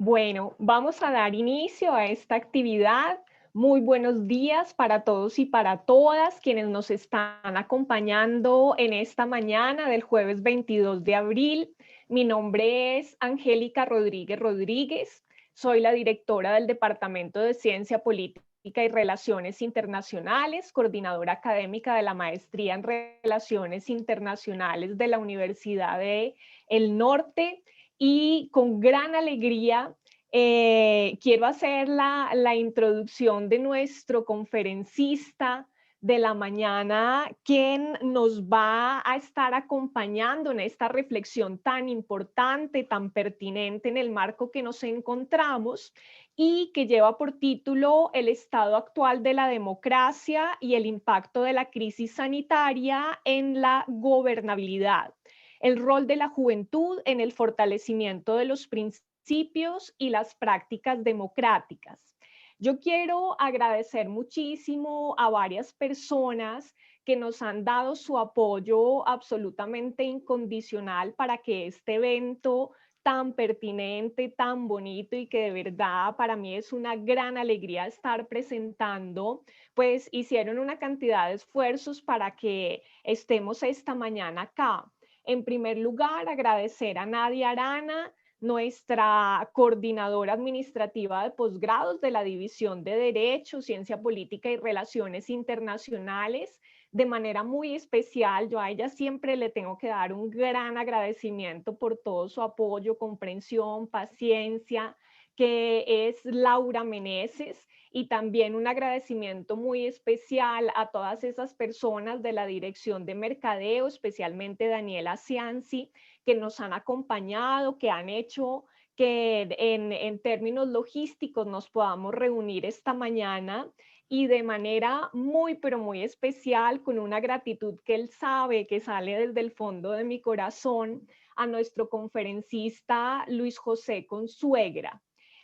Bueno, vamos a dar inicio a esta actividad. Muy buenos días para todos y para todas quienes nos están acompañando en esta mañana del jueves 22 de abril. Mi nombre es Angélica Rodríguez Rodríguez. Soy la directora del Departamento de Ciencia Política y Relaciones Internacionales, coordinadora académica de la Maestría en Relaciones Internacionales de la Universidad de El Norte y con gran alegría quiero hacer la introducción de nuestro conferencista de la mañana, quien nos va a estar acompañando en esta reflexión tan importante, tan pertinente en el marco que nos encontramos y que lleva por título El estado actual de la democracia y el impacto de la crisis sanitaria en la gobernabilidad, el rol de la juventud en el fortalecimiento de los principios y las prácticas democráticas. Yo quiero agradecer muchísimo a varias personas que nos han dado su apoyo absolutamente incondicional para que este evento tan pertinente, tan bonito y que de verdad para mí es una gran alegría estar presentando, pues hicieron una cantidad de esfuerzos para que estemos esta mañana acá. En primer lugar, agradecer a Nadia Arana, nuestra coordinadora administrativa de posgrados de la División de Derecho, Ciencia Política y Relaciones Internacionales. De manera muy especial, yo a ella siempre le tengo que dar un gran agradecimiento por todo su apoyo, comprensión, paciencia, que es Laura Meneses, y también un agradecimiento muy especial a todas esas personas de la Dirección de Mercadeo, especialmente Daniela Cianci, que nos han acompañado, que han hecho que en términos logísticos nos podamos reunir esta mañana y de manera muy, pero muy especial, con una gratitud que él sabe que sale desde el fondo de mi corazón, a nuestro conferencista Luis José Consuegra.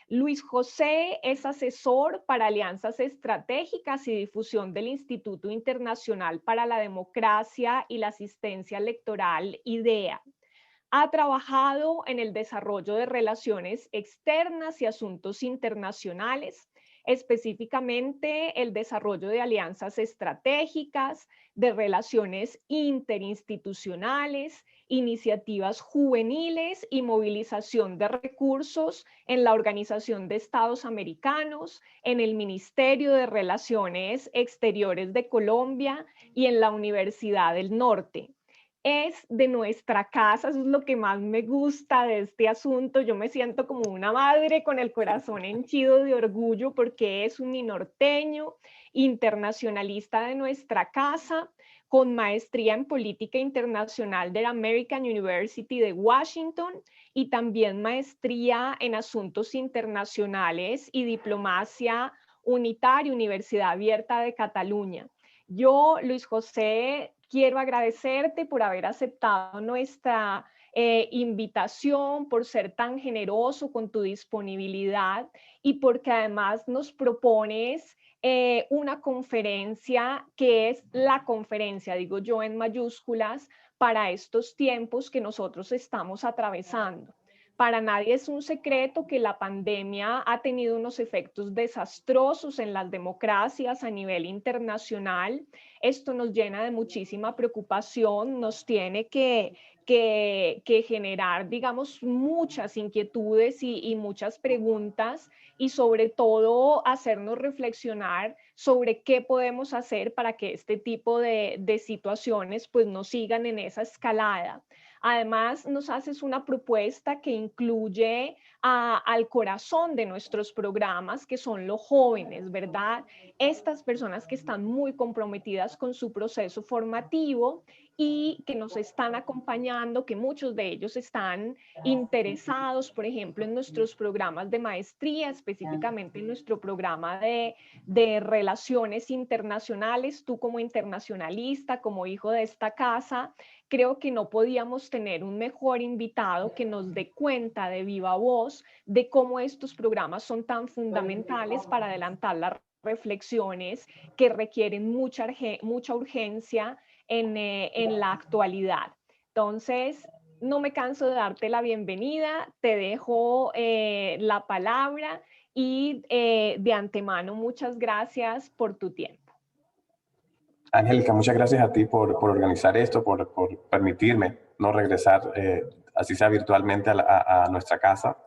Luis José es asesor para alianzas estratégicas y difusión del Instituto Internacional para la Democracia y la Asistencia Electoral, IDEA. Ha trabajado en el desarrollo de relaciones externas y asuntos internacionales, específicamente el desarrollo de alianzas estratégicas, de relaciones interinstitucionales, iniciativas juveniles y movilización de recursos en la Organización de Estados Americanos, en el Ministerio de Relaciones Exteriores de Colombia y en la Universidad del Norte. Es de nuestra casa, eso es lo que más me gusta de este asunto. Yo me siento como una madre con el corazón henchido de orgullo porque es un norteño, internacionalista de nuestra casa, con maestría en política internacional de la American University de Washington y también maestría en asuntos internacionales y diplomacia unitaria, Universidad Abierta de Cataluña. Yo, Luis José, quiero agradecerte por haber aceptado nuestra invitación, por ser tan generoso con tu disponibilidad y porque además nos propones una conferencia que es la conferencia, digo yo en mayúsculas, para estos tiempos que nosotros estamos atravesando. Para nadie es un secreto que la pandemia ha tenido unos efectos desastrosos en las democracias a nivel internacional. Esto nos llena de muchísima preocupación, nos tiene que generar, digamos, muchas inquietudes y muchas preguntas y sobre todo hacernos reflexionar sobre qué podemos hacer para que este tipo de situaciones pues no sigan en esa escalada. Además, nos haces una propuesta que incluye al corazón de nuestros programas, que son los jóvenes, ¿verdad? Estas personas que están muy comprometidas con su proceso formativo y que nos están acompañando, que muchos de ellos están interesados, por ejemplo, en nuestros programas de maestría, específicamente en nuestro programa de relaciones internacionales. Tú como internacionalista, como hijo de esta casa, creo que no podíamos tener un mejor invitado que nos dé cuenta de viva voz de cómo estos programas son tan fundamentales para adelantar las reflexiones que requieren mucha urgencia en la actualidad. Entonces, no me canso de darte la bienvenida, te dejo la palabra y de antemano muchas gracias por tu tiempo. Angélica, muchas gracias a ti por organizar esto, por permitirme no regresar, así sea virtualmente, a nuestra casa,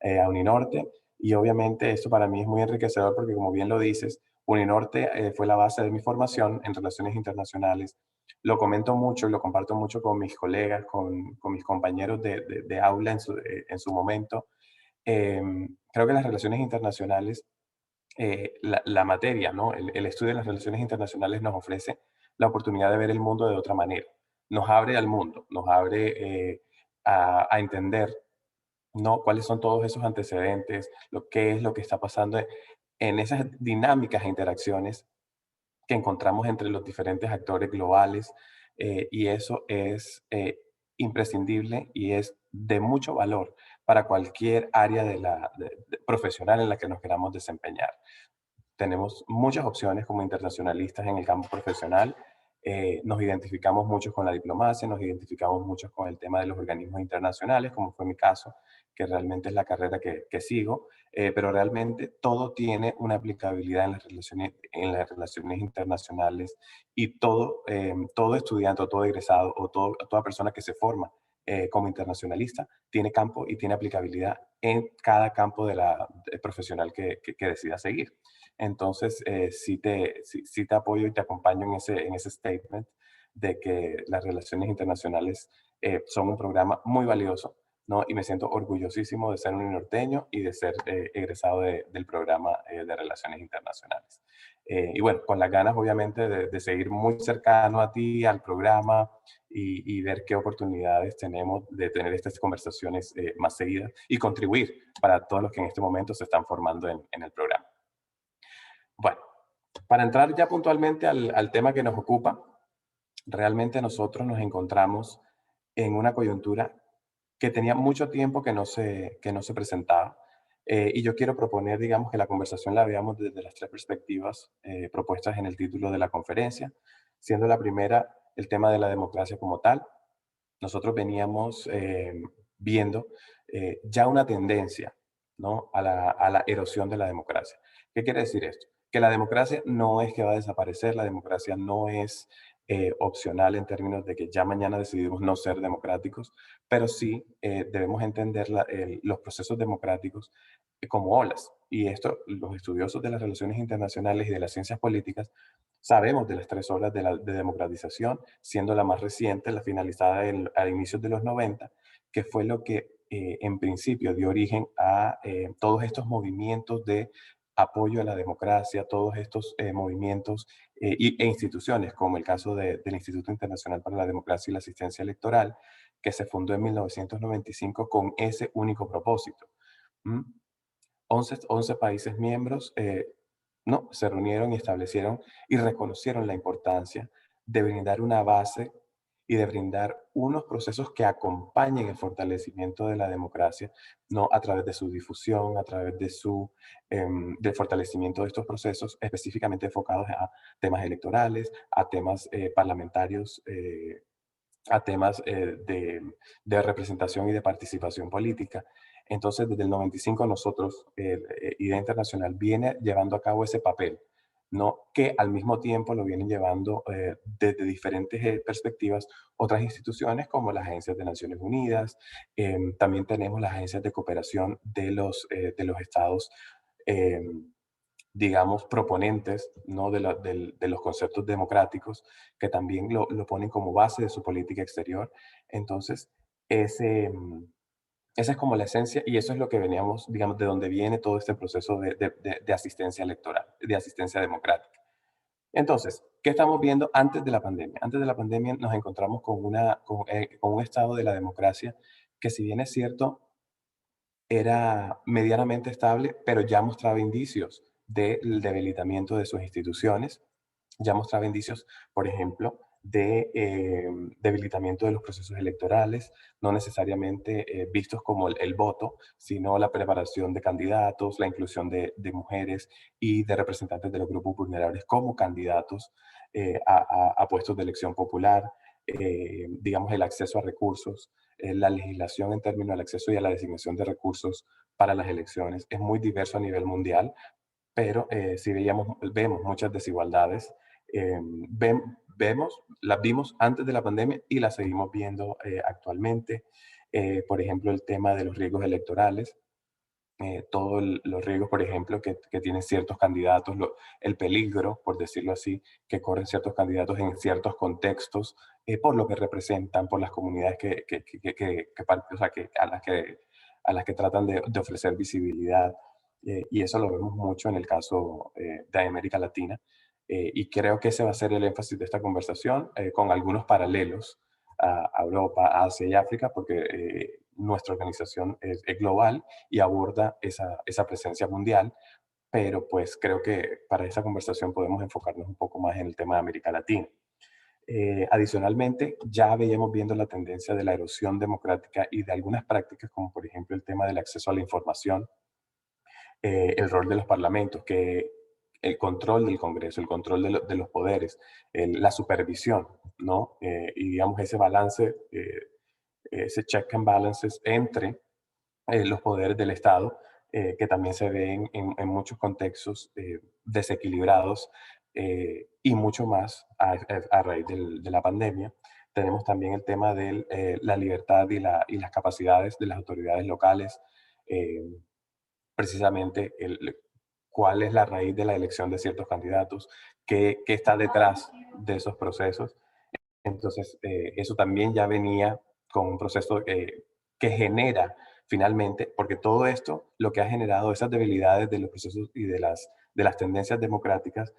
a Uninorte. Y obviamente esto para mí es muy enriquecedor porque, como bien lo dices, Uninorte fue la base de mi formación en relaciones internacionales. Lo comento mucho y lo comparto mucho con mis colegas, con mis compañeros de aula en su momento. Eh, Creo que las relaciones internacionales, la materia, ¿no? El estudio de las relaciones internacionales nos ofrece la oportunidad de ver el mundo de otra manera. Nos abre al mundo, nos abre a entender, ¿no? Cuáles son todos esos antecedentes, qué es lo que está pasando en esas dinámicas e interacciones que encontramos entre los diferentes actores globales, y eso es imprescindible y es de mucho valor para cualquier área profesional en la que nos queramos desempeñar. Tenemos muchas opciones como internacionalistas en el campo profesional. Nos identificamos mucho con la diplomacia, nos identificamos mucho con el tema de los organismos internacionales, como fue mi caso, que realmente es la carrera que sigo, pero realmente todo tiene una aplicabilidad en las relaciones internacionales, y todo estudiante o todo egresado o toda persona que se forma como internacionalista tiene campo y tiene aplicabilidad en cada campo profesional que decida seguir. Entonces, sí te apoyo y te acompaño en ese statement de que las relaciones internacionales son un programa muy valioso, ¿no? Y me siento orgullosísimo de ser un norteño y de ser egresado del programa de Relaciones Internacionales. Y bueno, con las ganas obviamente de seguir muy cercano a ti, al programa, y ver qué oportunidades tenemos de tener estas conversaciones más seguidas y contribuir para todos los que en este momento se están formando en el programa. Bueno, para entrar ya puntualmente al tema que nos ocupa, realmente nosotros nos encontramos en una coyuntura que tenía mucho tiempo que no se presentaba. Y yo quiero proponer, digamos, que la conversación la veamos desde las tres perspectivas propuestas en el título de la conferencia, siendo la primera el tema de la democracia como tal. Nosotros veníamos viendo ya una tendencia, ¿no? A la erosión de la democracia. ¿Qué quiere decir esto? Que la democracia no es que va a desaparecer, la democracia no es opcional en términos de que ya mañana decidimos no ser democráticos, pero sí debemos entender los procesos democráticos como olas. Y esto, los estudiosos de las relaciones internacionales y de las ciencias políticas, sabemos de las tres olas de democratización, siendo la más reciente, la finalizada a inicios de los 90, que fue lo que en principio dio origen a todos estos movimientos de apoyo a la democracia, todos estos movimientos e instituciones, como el caso del Instituto Internacional para la Democracia y la Asistencia Electoral, que se fundó en 1995 con ese único propósito. ¿Mm? 11 países miembros no, se reunieron y establecieron y reconocieron la importancia de brindar una base y de brindar unos procesos que acompañen el fortalecimiento de la democracia, no a través de su difusión, a través del fortalecimiento de estos procesos específicamente enfocados a temas electorales, a temas parlamentarios, a temas de representación y de participación política. Entonces, desde el 95 nosotros, IDEA Internacional viene llevando a cabo ese papel, ¿no? Que al mismo tiempo lo vienen llevando desde diferentes perspectivas otras instituciones como las agencias de Naciones Unidas. También tenemos las agencias de cooperación de los estados, eh, digamos, proponentes, ¿no? De los conceptos democráticos, que también lo ponen como base de su política exterior. Entonces, ese, mm, esa es como la esencia, y eso es lo que veníamos, digamos, de donde viene todo este proceso de asistencia electoral, de asistencia democrática. Entonces, ¿qué estamos viendo antes de la pandemia? Antes de la pandemia nos encontramos con un estado de la democracia que, si bien es cierto, era medianamente estable, pero ya mostraba indicios del debilitamiento de sus instituciones, ya mostraba indicios, por ejemplo, de debilitamiento de los procesos electorales, no necesariamente vistos como el voto, sino la preparación de candidatos, la inclusión de mujeres y de representantes de los grupos vulnerables como candidatos a puestos de elección popular, digamos, el acceso a recursos, La legislación en términos al acceso y a la designación de recursos para las elecciones es muy diverso a nivel mundial, pero sí vemos muchas desigualdades. Las vimos antes de la pandemia y las seguimos viendo actualmente. Por ejemplo, el tema de los riesgos electorales, todos los riesgos, por ejemplo, que tienen ciertos candidatos, el peligro, por decirlo así, que corren ciertos candidatos en ciertos contextos, por lo que representan, por las comunidades o sea, a las que tratan de ofrecer visibilidad. Y eso lo vemos mucho en el caso de América Latina. Y creo que ese va a ser el énfasis de esta conversación, con algunos paralelos a Europa, a Asia y África, porque nuestra organización es global y aborda esa presencia mundial, pero pues creo que para esa conversación podemos enfocarnos un poco más en el tema de América Latina. Adicionalmente, ya veíamos viendo la tendencia de la erosión democrática y de algunas prácticas, como por ejemplo el tema del acceso a la información, el rol de los parlamentos, que el control del Congreso, el control de los poderes, la supervisión, ¿no? Y digamos ese balance, ese check and balances entre los poderes del Estado, que también se ven en muchos contextos desequilibrados, y mucho más a raíz de la pandemia. Tenemos también el tema de la libertad y las capacidades de las autoridades locales, eh, precisamente cuál es la raíz de la elección de ciertos candidatos, qué está detrás de esos procesos. Entonces, eso también ya venía con un proceso que genera finalmente, porque todo esto lo que ha generado, esas debilidades de los procesos y de las tendencias democráticas,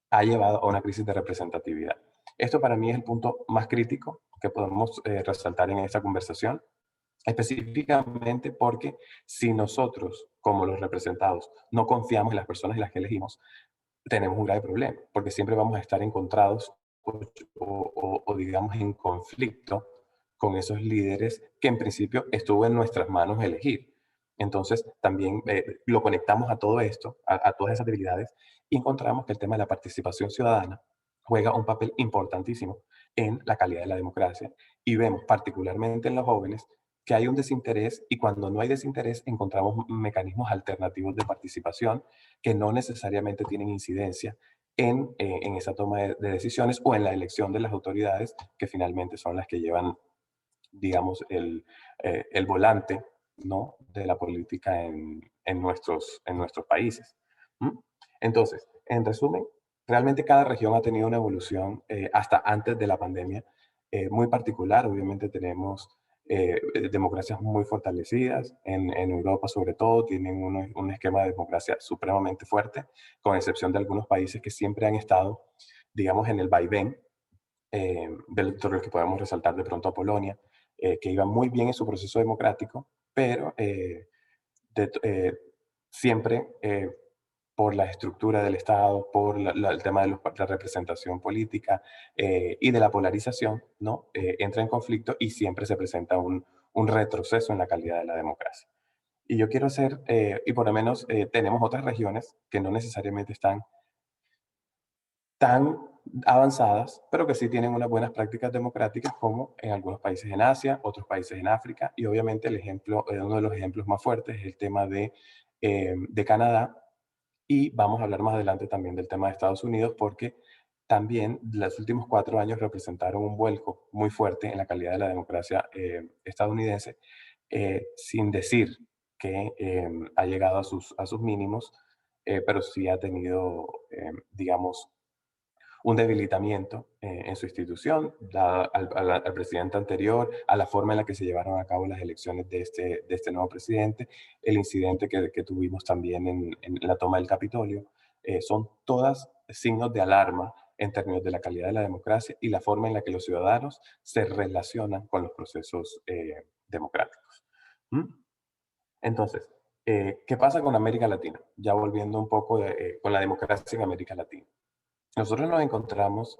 ha llevado a una crisis de representatividad. Esto para mí es el punto más crítico que podemos resaltar en esta conversación, específicamente porque si nosotros, como los representados, no confiamos en las personas en las que elegimos, tenemos un grave problema, porque siempre vamos a estar encontrados o digamos en conflicto con esos líderes que en principio estuvo en nuestras manos elegir. Entonces también lo conectamos a todo esto, a todas esas debilidades, y encontramos que el tema de la participación ciudadana juega un papel importantísimo en la calidad de la democracia, y vemos particularmente en los jóvenes que hay un desinterés, y cuando no hay desinterés encontramos mecanismos alternativos de participación que no necesariamente tienen incidencia en esa toma de decisiones o en la elección de las autoridades que finalmente son las que llevan, digamos, el volante, ¿no?, de la política en nuestros países. ¿Mm? Entonces, en resumen, realmente cada región ha tenido una evolución hasta antes de la pandemia muy particular. Obviamente tenemos democracias muy fortalecidas. En Europa, sobre todo, tienen un esquema de democracia supremamente fuerte, con excepción de algunos países que siempre han estado, digamos, en el vaivén, entre los que podemos resaltar de pronto a Polonia, que iba muy bien en su proceso democrático, pero de- eh, siempre por la estructura del Estado, por el tema de la representación política y de la polarización, ¿no? Entra en conflicto y siempre se presenta un retroceso en la calidad de la democracia. Y yo quiero hacer, y por lo menos tenemos otras regiones que no necesariamente están tan avanzadas, pero que sí tienen unas buenas prácticas democráticas, como en algunos países en Asia, otros países en África, y obviamente uno de los ejemplos más fuertes es el tema de Canadá, y vamos a hablar más adelante también del tema de Estados Unidos, porque también los últimos 4 años representaron un vuelco muy fuerte en la calidad de la democracia estadounidense, sin decir que ha llegado a sus mínimos, pero sí ha tenido, digamos, un debilitamiento en su institución, dada al presidente anterior, a la forma en la que se llevaron a cabo las elecciones de este nuevo presidente, el incidente que tuvimos también en la toma del Capitolio. Son todas signos de alarma en términos de la calidad de la democracia y la forma en la que los ciudadanos se relacionan con los procesos democráticos. ¿Mm? Entonces, ¿qué pasa con América Latina? Ya volviendo un poco con la democracia en América Latina. Nosotros nos encontramos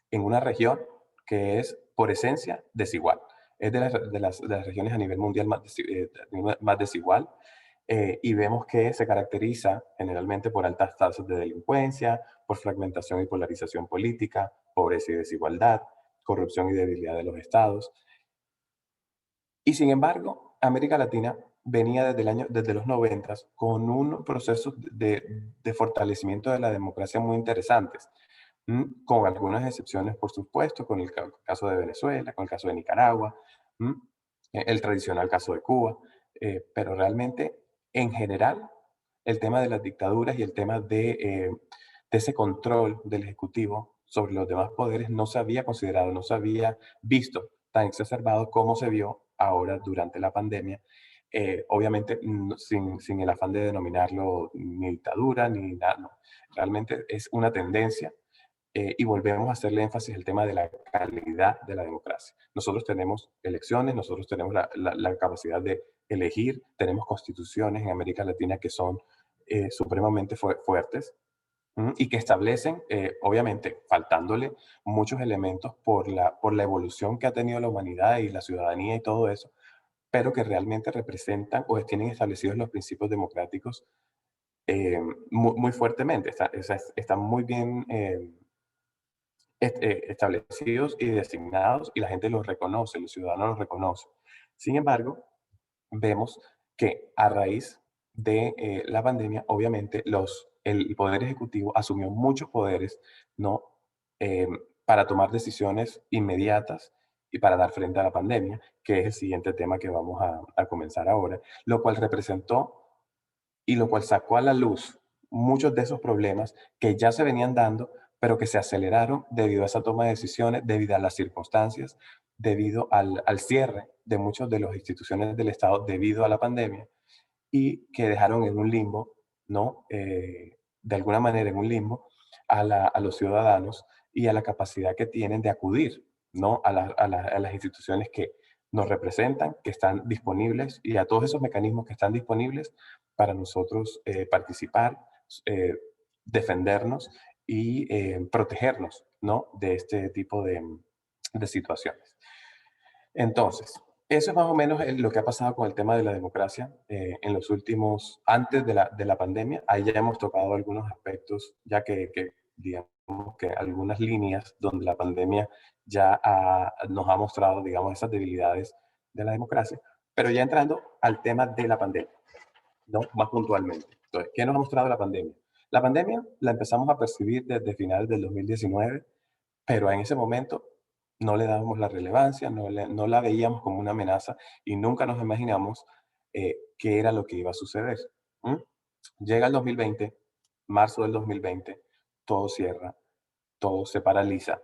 en una región que es, por esencia, desigual. Es de las regiones a nivel mundial más desigual, y vemos que se caracteriza generalmente por altas tasas de delincuencia, por fragmentación y polarización política, pobreza y desigualdad, corrupción y debilidad de los estados. Y sin embargo, América Latina venía desde los 90 con un proceso de fortalecimiento de la democracia muy interesantes, con algunas excepciones, por supuesto, con el caso de Venezuela, con el caso de Nicaragua, ¿m? El tradicional caso de Cuba, pero realmente, en general, el tema de las dictaduras y el tema de ese control del Ejecutivo sobre los demás poderes no se había considerado, no se había visto tan exacerbado como se vio ahora durante la pandemia. Obviamente, sin el afán de denominarlo ni dictadura ni nada, no. Realmente es una tendencia y volvemos a hacerle énfasis al tema de la calidad de la democracia. Nosotros tenemos elecciones, nosotros tenemos la capacidad de elegir, tenemos constituciones en América Latina que son supremamente fuertes, y que establecen, obviamente, faltándole muchos elementos por la evolución que ha tenido la humanidad y la ciudadanía y todo eso, pero que realmente representan o tienen establecidos los principios democráticos muy fuertemente. Están muy bien establecidos y designados y la gente los reconoce, los ciudadanos los reconocen. Sin embargo, vemos que a raíz de la pandemia, obviamente, el Poder Ejecutivo asumió muchos poderes, ¿no? Eh, para tomar decisiones inmediatas y para dar frente a la pandemia, que es el siguiente tema que vamos a comenzar ahora, lo cual representó y lo cual sacó a la luz muchos de esos problemas que ya se venían dando, pero que se aceleraron debido a esa toma de decisiones, debido a las circunstancias, debido al cierre de muchas de las instituciones del Estado debido a la pandemia y que dejaron en un limbo, ¿no? De alguna manera en un limbo a los ciudadanos y a la capacidad que tienen de acudir, ¿no? A las instituciones que nos representan, que están disponibles y a todos esos mecanismos que están disponibles para nosotros participar, eh, defendernos y protegernos, ¿no? De este tipo de situaciones. Entonces, eso es más o menos lo que ha pasado con el tema de la democracia en los últimos, antes de la pandemia. Ahí ya hemos tocado algunos aspectos, ya que digamos que algunas líneas donde la pandemia ya nos ha mostrado, digamos, esas debilidades de la democracia. Pero ya entrando al tema de la pandemia, ¿no? Más puntualmente. Entonces, ¿qué nos ha mostrado la pandemia? La pandemia la empezamos a percibir desde finales del 2019, pero en ese momento no le dábamos la relevancia, no la veíamos como una amenaza y nunca nos imaginamos qué era lo que iba a suceder. ¿Mm? Llega el 2020, marzo del 2020, todo cierra, todo se paraliza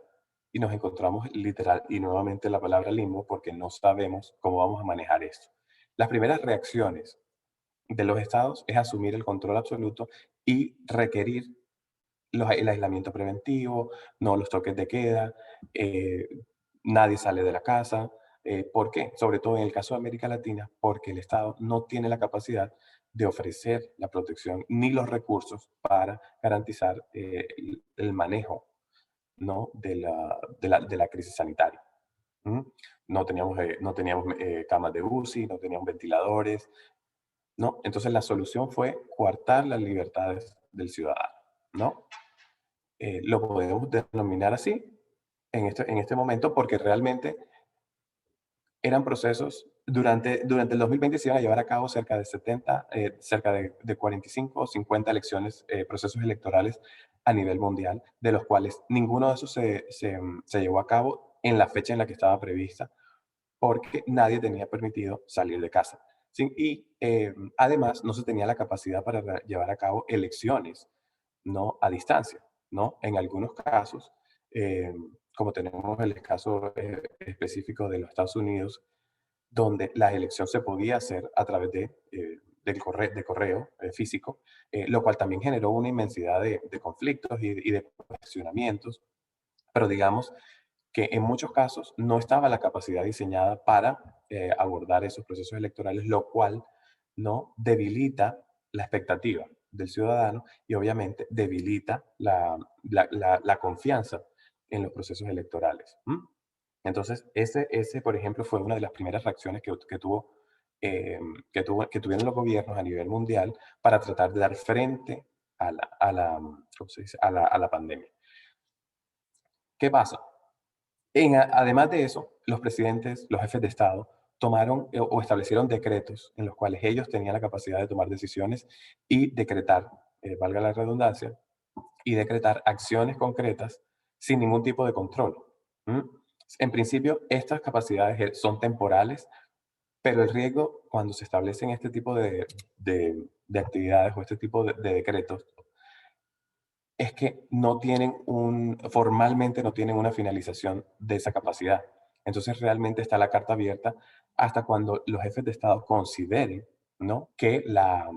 y nos encontramos literal y nuevamente la palabra limbo porque no sabemos cómo vamos a manejar esto. Las primeras reacciones de los estados es asumir el control absoluto y requerir el aislamiento preventivo, no los toques de queda, eh, nadie sale de la casa. ¿Por qué? Sobre todo en el caso de América Latina, porque el Estado no tiene la capacidad de ofrecer la protección ni los recursos para garantizar el manejo, ¿no? de la crisis sanitaria. ¿Mm? No teníamos camas de UCI, no teníamos ventiladores, ¿no? Entonces la solución fue coartar las libertades del ciudadano, ¿no? Lo podemos denominar así en este momento porque realmente eran procesos, durante el 2020 se iban a llevar a cabo cerca de 70, cerca de 45 o 50 elecciones, procesos electorales a nivel mundial, de los cuales ninguno de esos se llevó a cabo en la fecha en la que estaba prevista, porque nadie tenía permitido salir de casa. Además, no se tenía la capacidad para llevar a cabo elecciones, ¿no? A distancia, ¿no? En algunos casos, eh, como tenemos el caso específico de los Estados Unidos, donde la elección se podía hacer a través de correo físico, lo cual también generó una inmensidad de conflictos y de cuestionamientos, pero digamos que en muchos casos no estaba la capacidad diseñada para abordar esos procesos electorales, lo cual no debilita la expectativa del ciudadano y obviamente debilita la confianza en los procesos electorales. Entonces, ese, por ejemplo, fue una de las primeras reacciones que tuvieron los gobiernos a nivel mundial para tratar de dar frente ¿cómo se dice? A la pandemia. ¿Qué pasa? Además de eso, los presidentes, los jefes de Estado, tomaron o establecieron decretos en los cuales ellos tenían la capacidad de tomar decisiones y decretar, valga la redundancia, y decretar acciones concretas sin ningún tipo de control. ¿Mm? En principio, estas capacidades son temporales, pero el riesgo cuando se establecen este tipo de actividades o este tipo de decretos es que formalmente no tienen una finalización de esa capacidad. Entonces realmente está la carta abierta hasta cuando los jefes de Estado consideren, ¿no?, que la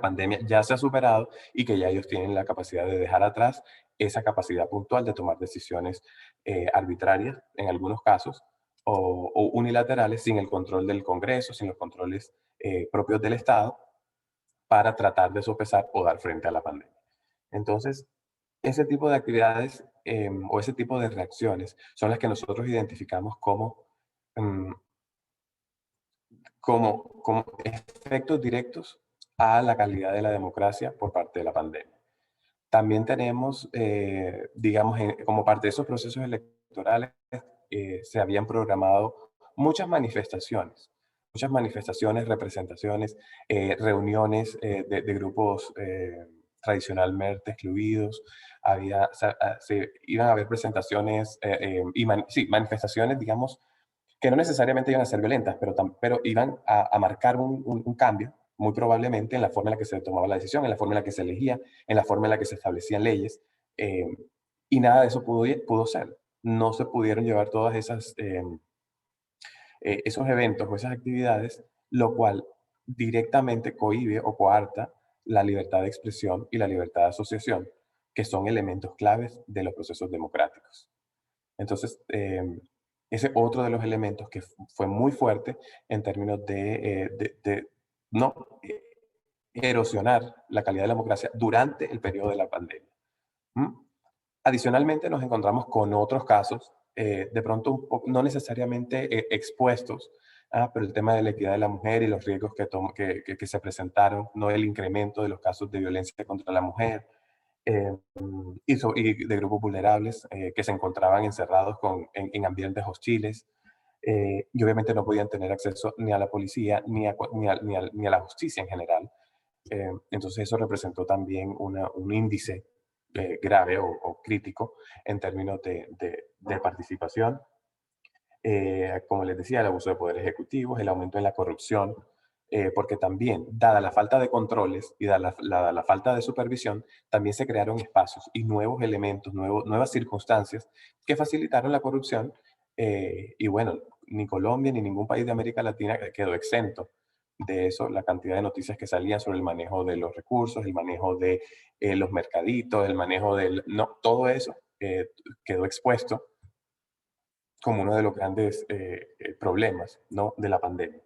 pandemia ya se ha superado y que ya ellos tienen la capacidad de dejar atrás esa capacidad puntual de tomar decisiones arbitrarias en algunos casos o unilaterales sin el control del Congreso, sin los controles propios del Estado para tratar de sopesar o dar frente a la pandemia. Entonces, ese tipo de actividades o ese tipo de reacciones son las que nosotros identificamos mm, como efectos directos a la calidad de la democracia por parte de la pandemia. También tenemos, digamos, como parte de esos procesos electorales, se habían programado muchas manifestaciones, representaciones, reuniones de grupos tradicionalmente excluidos. Se iban a haber presentaciones sí, manifestaciones, digamos, que no necesariamente iban a ser violentas, pero iban a marcar un cambio, muy probablemente, en la forma en la que se tomaba la decisión, en la forma en la que se elegía, en la forma en la que se establecían leyes, eh, y nada de eso pudo ser. No se pudieron llevar todas esos eventos o esas actividades, lo cual directamente cohíbe o coarta la libertad de expresión y la libertad de asociación, que son elementos claves de los procesos democráticos. Entonces, ese otro de los elementos que fue muy fuerte en términos de no erosionar la calidad de la democracia durante el periodo de la pandemia. ¿Mm? Adicionalmente, nos encontramos con otros casos, de pronto no necesariamente expuestos, pero el tema de la equidad de la mujer y los riesgos que se presentaron, no el incremento de los casos de violencia contra la mujer, eh, y de grupos vulnerables que se encontraban encerrados en ambientes hostiles, y obviamente no podían tener acceso ni a la policía ni a la justicia en general. Entonces eso representó también un índice grave o crítico en términos de participación. Como les decía, el abuso de poder ejecutivo, el aumento en la corrupción, porque también, dada la falta de controles y dada la falta de supervisión, también se crearon espacios y nuevos elementos, nuevas circunstancias que facilitaron la corrupción. Y bueno, ni Colombia ni ningún país de América Latina quedó exento de eso, la cantidad de noticias que salían sobre el manejo de los recursos, el manejo de los mercaditos, el manejo del... No, todo eso quedó expuesto como uno de los grandes problemas, ¿no?, de la pandemia.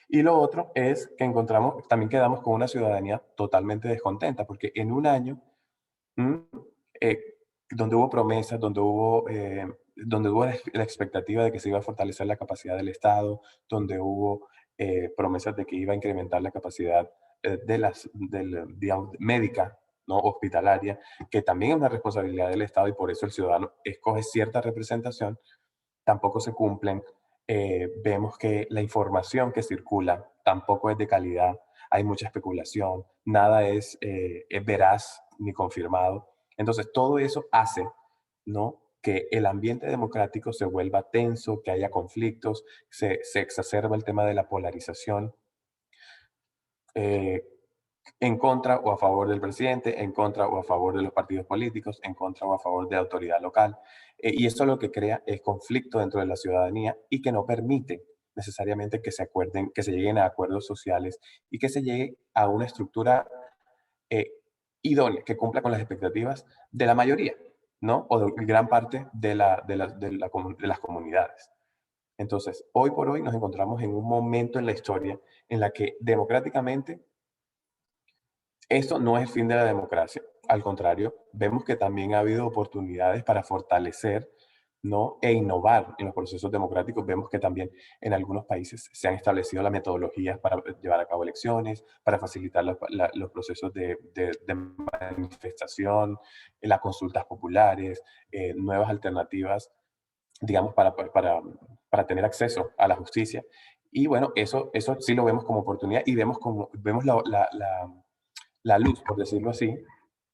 Y lo otro es que también quedamos con una ciudadanía totalmente descontenta, porque en un año ¿m? eh, donde hubo promesas, donde hubo la expectativa de que se iba a fortalecer la capacidad del Estado, donde hubo promesas de que iba a incrementar la capacidad digamos, médica, ¿no?, hospitalaria, que también es una responsabilidad del Estado y por eso el ciudadano escoge cierta representación, tampoco se cumplen. Vemos que la información que circula tampoco es de calidad, hay mucha especulación, nada es veraz ni confirmado. Entonces, todo eso hace, ¿no?, que el ambiente democrático se vuelva tenso, que haya conflictos, se exacerba el tema de la polarización. Eh, en contra o a favor del presidente, en contra o a favor de los partidos políticos, en contra o a favor de la autoridad local. Y esto lo que crea es conflicto dentro de la ciudadanía y que no permite necesariamente que se acuerden, que se lleguen a acuerdos sociales y que se llegue a una estructura eh, idónea, que cumpla con las expectativas de la mayoría, ¿no? O de gran parte de las comunidades. Entonces, hoy por hoy nos encontramos en un momento en la historia en la que democráticamente esto no es el fin de la democracia. Al contrario, vemos que también ha habido oportunidades para fortalecer, ¿no?, e innovar en los procesos democráticos. Vemos que también en algunos países se han establecido las metodologías para llevar a cabo elecciones, para facilitar los procesos de manifestación, las consultas populares, nuevas alternativas, digamos, para tener acceso a la justicia. Y bueno, eso sí lo vemos como oportunidad y vemos la luz, por decirlo así,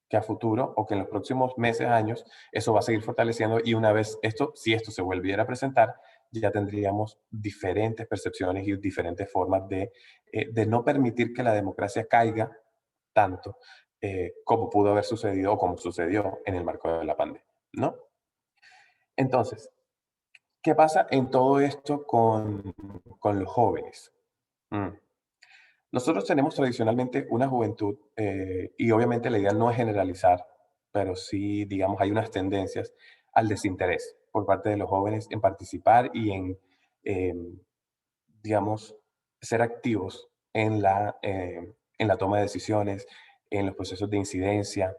que a futuro o que en los próximos meses, años, eso va a seguir fortaleciendo y una vez esto, si esto se volviera a presentar, ya tendríamos diferentes percepciones y diferentes formas de no permitir que la democracia caiga tanto como pudo haber sucedido o como sucedió en el marco de la pandemia, ¿no? Entonces, ¿qué pasa en todo esto con los jóvenes? Mm. Nosotros tenemos tradicionalmente una juventud, y obviamente la idea no es generalizar, pero sí, digamos, hay unas tendencias al desinterés por parte de los jóvenes en participar y en, digamos, ser activos en la toma de decisiones, en los procesos de incidencia,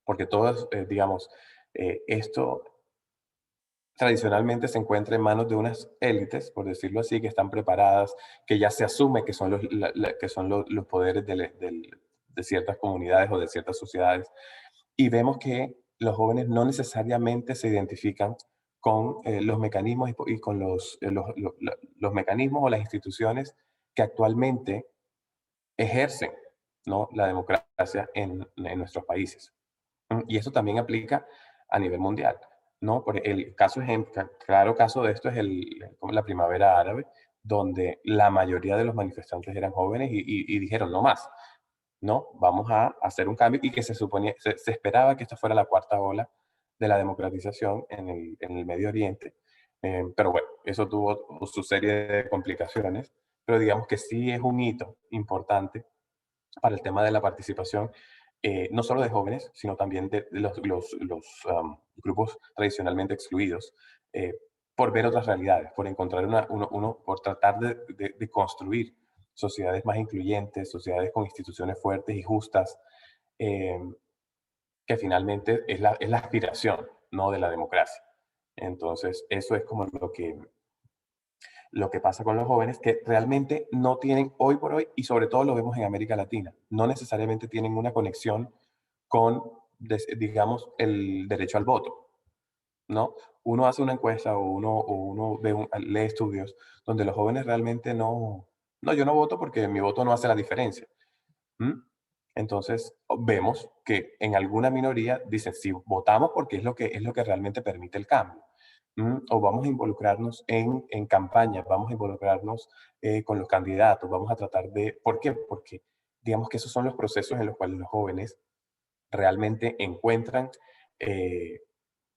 porque todos, digamos, esto tradicionalmente se encuentra en manos de unas élites, por decirlo así, que están preparadas, que ya se asume que son que son los poderes de ciertas comunidades o de ciertas sociedades. Y vemos que los jóvenes no necesariamente se identifican con los mecanismos y con los mecanismos o las instituciones que actualmente ejercen, ¿no?, la democracia en nuestros países. Y eso también aplica a nivel mundial, ¿no? Por el caso claro caso de esto es como la primavera árabe, donde la mayoría de los manifestantes eran jóvenes y dijeron no más, ¿no? Vamos a hacer un cambio y que se esperaba que esta fuera la cuarta ola de la democratización en el Medio Oriente. Pero bueno, eso tuvo su serie de complicaciones, pero digamos que sí es un hito importante para el tema de la participación, no solo de jóvenes, sino también de grupos tradicionalmente excluidos, eh, por ver otras realidades, por encontrar por tratar de construir sociedades más incluyentes, sociedades con instituciones fuertes y justas, eh, que finalmente es la aspiración, ¿no?, de la democracia. Entonces, eso es como lo que pasa con los jóvenes, que realmente no tienen hoy por hoy, y sobre todo lo vemos en América Latina, no necesariamente tienen una conexión con, digamos, el derecho al voto, ¿no? Uno hace una encuesta o uno lee estudios donde los jóvenes realmente no, yo no voto porque mi voto no hace la diferencia. ¿Mm? Entonces, vemos que en alguna minoría dicen, sí, votamos porque es lo que realmente permite el cambio. O vamos a involucrarnos en campañas, vamos a involucrarnos con los candidatos, vamos a tratar de... ¿Por qué? Porque digamos que esos son los procesos en los cuales los jóvenes realmente encuentran eh,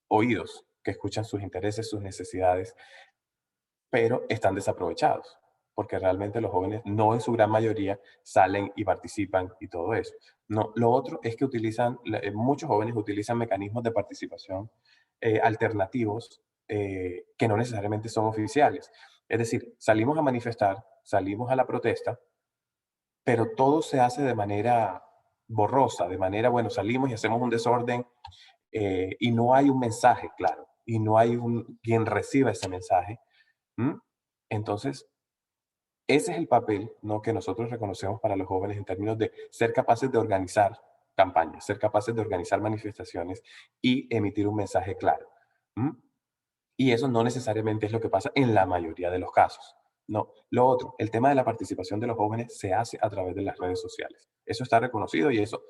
oídos que escuchan sus intereses, sus necesidades, pero están desaprovechados, porque realmente los jóvenes no en su gran mayoría salen y participan y todo eso. No, lo otro es que muchos jóvenes utilizan mecanismos de participación alternativos que no necesariamente son oficiales. Es decir, salimos a manifestar, salimos a la protesta, pero todo se hace de manera borrosa, de manera, bueno, salimos y hacemos un desorden y no hay un mensaje claro, y no hay quien reciba ese mensaje. ¿Mm? Entonces, ese es el papel, ¿no?, que nosotros reconocemos para los jóvenes en términos de ser capaces de organizar campañas, ser capaces de organizar manifestaciones y emitir un mensaje claro. ¿Mm? Y eso no necesariamente es lo que pasa en la mayoría de los casos. No. Lo otro, el tema de la participación de los jóvenes se hace a través de las redes sociales. Eso está reconocido y eso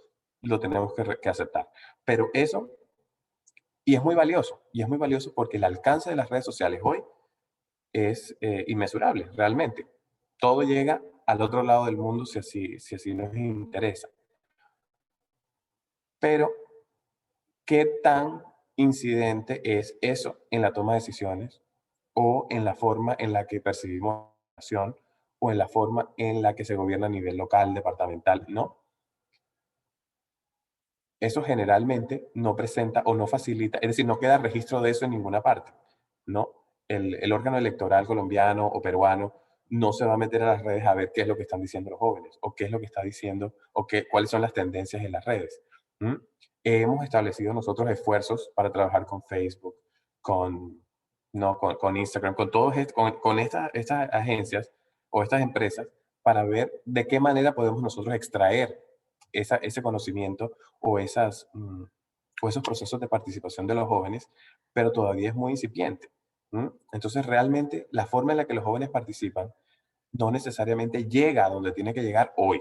lo tenemos que aceptar. Pero eso, y es muy valioso porque el alcance de las redes sociales hoy es inmesurable, realmente. Todo llega al otro lado del mundo si así nos interesa. Pero, ¿qué tan incidente es eso en la toma de decisiones o en la forma en la que percibimos la nación o en la forma en la que se gobierna a nivel local, departamental? No. Eso generalmente no presenta o no facilita, es decir, no queda registro de eso en ninguna parte, ¿no? El órgano electoral colombiano o peruano no se va a meter a las redes a ver qué es lo que están diciendo los jóvenes, o qué es lo que está diciendo, cuáles son las tendencias en las redes. ¿Mm? Hemos establecido nosotros esfuerzos para trabajar con Facebook, con, no, con Instagram, con estas agencias o estas empresas para ver de qué manera podemos nosotros extraer ese conocimiento o, o esos procesos de participación de los jóvenes, pero todavía es muy incipiente. ¿Mm? Entonces, realmente, la forma en la que los jóvenes participan no necesariamente llega a donde tiene que llegar hoy,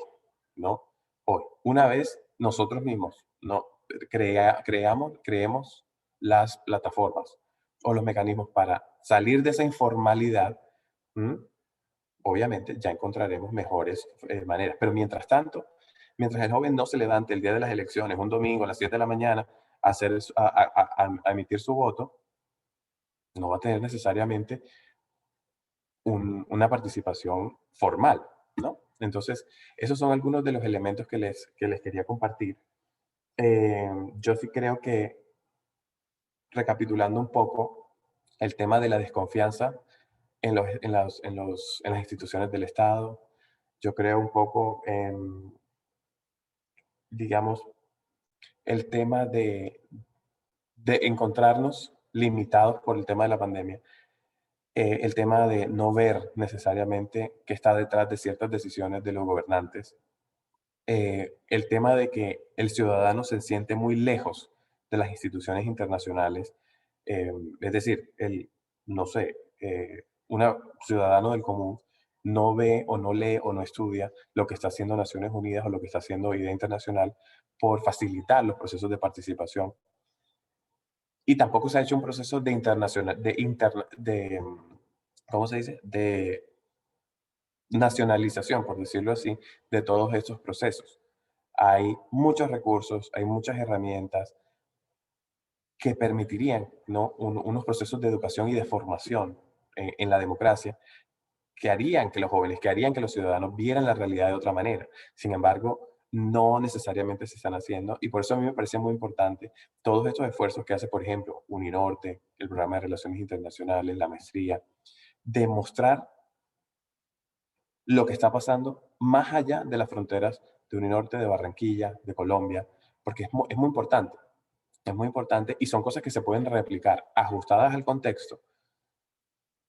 ¿no? Hoy. Una vez nosotros mismos no creemos las plataformas o los mecanismos para salir de esa informalidad, ¿m? Obviamente ya encontraremos mejores maneras. Pero mientras tanto, mientras el joven no se levante el día de las elecciones, un domingo a las 7 de la mañana, a, hacer, a emitir su voto, no va a tener necesariamente una participación formal, ¿no? Entonces, esos son algunos de los elementos que les quería compartir. Yo sí creo que, recapitulando un poco, el tema de la desconfianza en las instituciones del Estado, yo creo un poco en, digamos, el tema de encontrarnos limitados por el tema de la pandemia, el tema de no ver necesariamente qué está detrás de ciertas decisiones de los gobernantes, el tema de que el ciudadano se siente muy lejos de las instituciones internacionales, es decir, no sé, un ciudadano del común no ve o no lee o no estudia lo que está haciendo Naciones Unidas o lo que está haciendo Idea Internacional por facilitar los procesos de participación. Y tampoco se ha hecho un proceso de internacional, ¿cómo se dice? De nacionalización, por decirlo así, de todos estos procesos. Hay muchos recursos, hay muchas herramientas que permitirían, ¿no? Unos procesos de educación y de formación en la democracia que harían que los jóvenes, que harían que los ciudadanos vieran la realidad de otra manera. Sin embargo, no necesariamente se están haciendo y por eso a mí me parece muy importante todos estos esfuerzos que hace, por ejemplo, Uninorte, el programa de Relaciones Internacionales, la maestría, demostrar lo que está pasando más allá de las fronteras de Uninorte, de Barranquilla, de Colombia, porque es muy importante. Es muy importante y son cosas que se pueden replicar ajustadas al contexto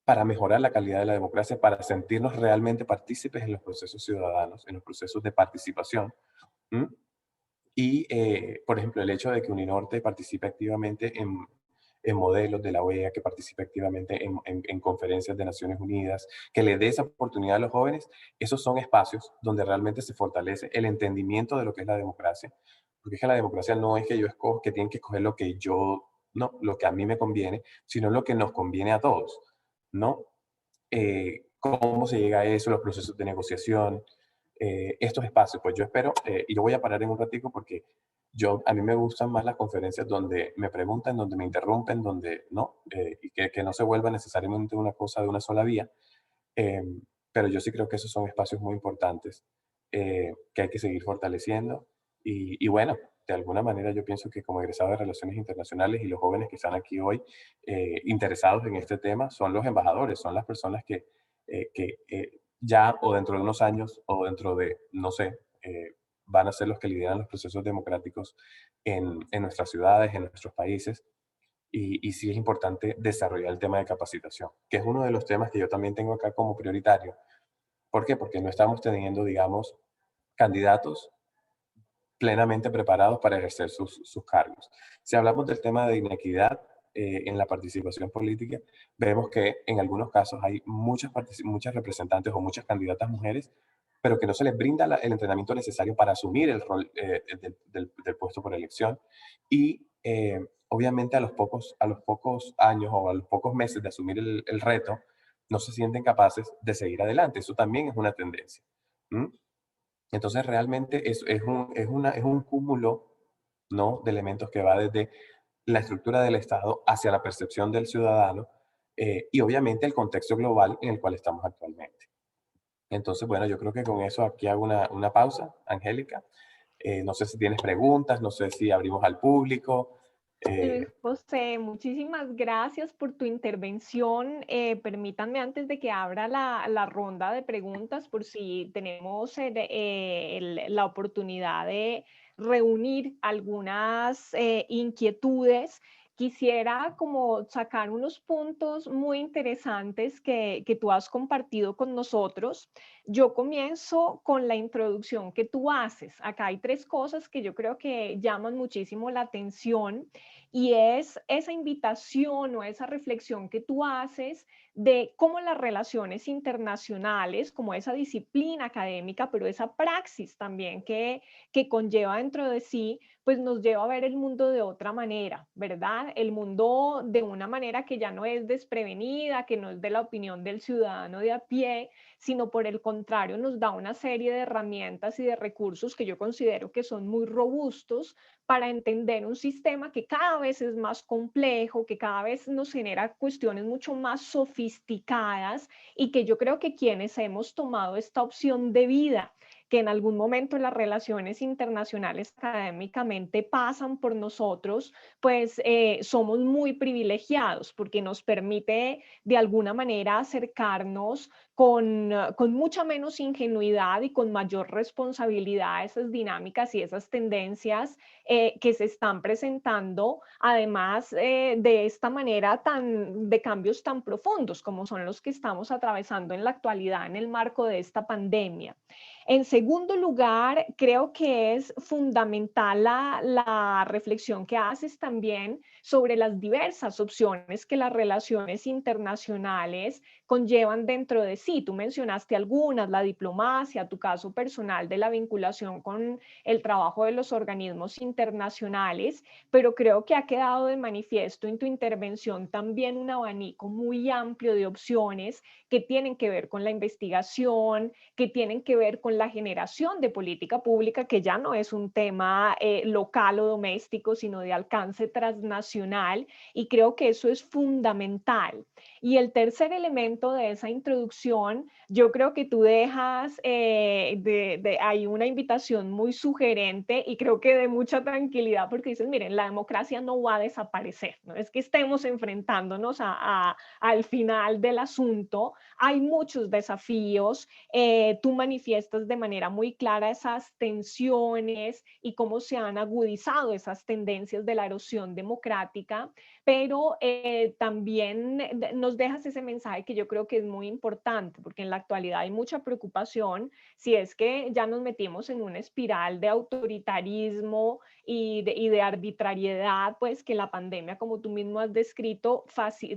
para mejorar la calidad de la democracia, para sentirnos realmente partícipes en los procesos ciudadanos, en los procesos de participación. ¿M? Y, por ejemplo, el hecho de que Uninorte participe activamente en modelos de la OEA, que participe activamente en conferencias de Naciones Unidas, que le dé esa oportunidad a los jóvenes, esos son espacios donde realmente se fortalece el entendimiento de lo que es la democracia. Porque es que la democracia no es que yo escojo, que tienen que escoger lo que yo, no, lo que a mí me conviene, sino lo que nos conviene a todos, ¿no? Cómo se llega a eso, los procesos de negociación, estos espacios. Pues yo espero, y yo voy a parar en un ratico porque a mí me gustan más las conferencias donde me preguntan, donde me interrumpen, donde no, y que no se vuelva necesariamente una cosa de una sola vía. Eh, pero yo sí creo que esos son espacios muy importantes que hay que seguir fortaleciendo. Y bueno, de alguna manera yo pienso que como egresado de Relaciones Internacionales y los jóvenes que están aquí hoy interesados en este tema son los embajadores, son las personas que ya o dentro de unos años o dentro de, no sé, van a ser los que lideran los procesos democráticos en nuestras ciudades, en nuestros países. Y sí es importante desarrollar el tema de capacitación, que es uno de los temas que yo también tengo acá como prioritario. ¿Por qué? Porque no estamos teniendo, digamos, candidatos plenamente preparados para ejercer sus cargos. Si hablamos del tema de inequidad en la participación política, vemos que en algunos casos hay muchas representantes o muchas candidatas mujeres, pero que no se les brinda el entrenamiento necesario para asumir el rol del puesto por elección. Y obviamente a los pocos años o a los pocos meses de asumir el reto, no se sienten capaces de seguir adelante. Eso también es una tendencia. ¿Mm? Entonces, realmente es un cúmulo, ¿no? de elementos que va desde la estructura del Estado hacia la percepción del ciudadano y obviamente el contexto global en el cual estamos actualmente. Entonces, bueno, yo creo que con eso aquí hago una pausa, Angélica. No sé si tienes preguntas, no sé si abrimos al público. Luis Eh, José, muchísimas gracias por tu intervención. Permítanme antes de que abra la ronda de preguntas, por si tenemos la oportunidad de reunir algunas inquietudes quisiera como sacar unos puntos muy interesantes que tú has compartido con nosotros. Yo comienzo con la introducción que tú haces. Acá hay tres cosas que yo creo que llaman muchísimo la atención y es esa invitación o esa reflexión que tú haces de cómo las relaciones internacionales, como esa disciplina académica, pero esa praxis también que conlleva dentro de sí, pues nos lleva a ver el mundo de otra manera, ¿verdad? El mundo de una manera que ya no es desprevenida, que no es de la opinión del ciudadano de a pie, sino por el contrario nos da una serie de herramientas y de recursos que yo considero que son muy robustos para entender un sistema que cada vez es más complejo, que cada vez nos genera cuestiones mucho más sofisticadas y que yo creo que quienes hemos tomado esta opción de vida, que en algún momento las relaciones internacionales académicamente pasan por nosotros, pues somos muy privilegiados porque nos permite de alguna manera acercarnos con mucha menos ingenuidad y con mayor responsabilidad a esas dinámicas y esas tendencias que se están presentando, además de esta manera de cambios tan profundos como son los que estamos atravesando en la actualidad en el marco de esta pandemia. En segundo lugar, creo que es fundamental la reflexión que haces también sobre las diversas opciones que las relaciones internacionales conllevan dentro de sí. Tú mencionaste algunas, la diplomacia, tu caso personal de la vinculación con el trabajo de los organismos internacionales, pero creo que ha quedado de manifiesto en tu intervención también un abanico muy amplio de opciones que tienen que ver con la investigación, que tienen que ver con la generación de política pública, que ya no es un tema local o doméstico, sino de alcance transnacional, y creo que eso es fundamental. Y el tercer elemento de esa introducción, yo creo que tú dejas hay una invitación muy sugerente y creo que de mucha tranquilidad porque dices, miren, la democracia no va a desaparecer, no es que estemos enfrentándonos al final del asunto, hay muchos desafíos, tú manifiestas de manera muy clara esas tensiones y cómo se han agudizado esas tendencias de la erosión democrática, pero también nos dejas ese mensaje que yo creo que es muy importante, porque en la actualidad hay mucha preocupación si es que ya nos metimos en una espiral de autoritarismo y de arbitrariedad, pues que la pandemia, como tú mismo has descrito,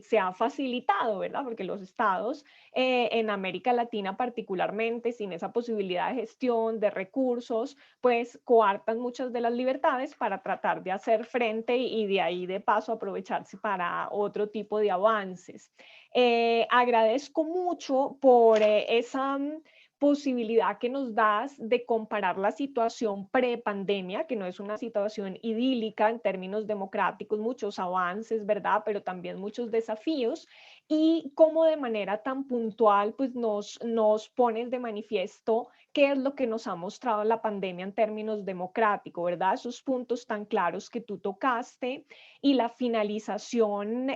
se ha facilitado, ¿verdad? Porque los estados en América Latina particularmente, sin esa posibilidad de gestión, de recursos, pues coartan muchas de las libertades para tratar de hacer frente y de ahí de paso aprovecharse para otro tipo de avances. Agradezco mucho por esa posibilidad que nos das de comparar la situación pre-pandemia, que no es una situación idílica en términos democráticos, muchos avances, ¿verdad? Pero también muchos desafíos, y cómo de manera tan puntual pues nos pones de manifiesto qué es lo que nos ha mostrado la pandemia en términos democráticos, ¿verdad? Esos puntos tan claros que tú tocaste y la finalización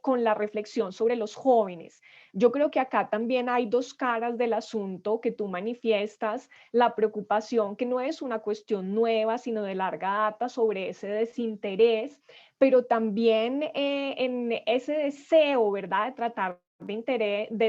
con la reflexión sobre los jóvenes. Yo creo que acá también hay dos caras del asunto que tú manifiestas, la preocupación que no es una cuestión nueva, sino de larga data sobre ese desinterés, pero también en ese deseo, ¿verdad?, de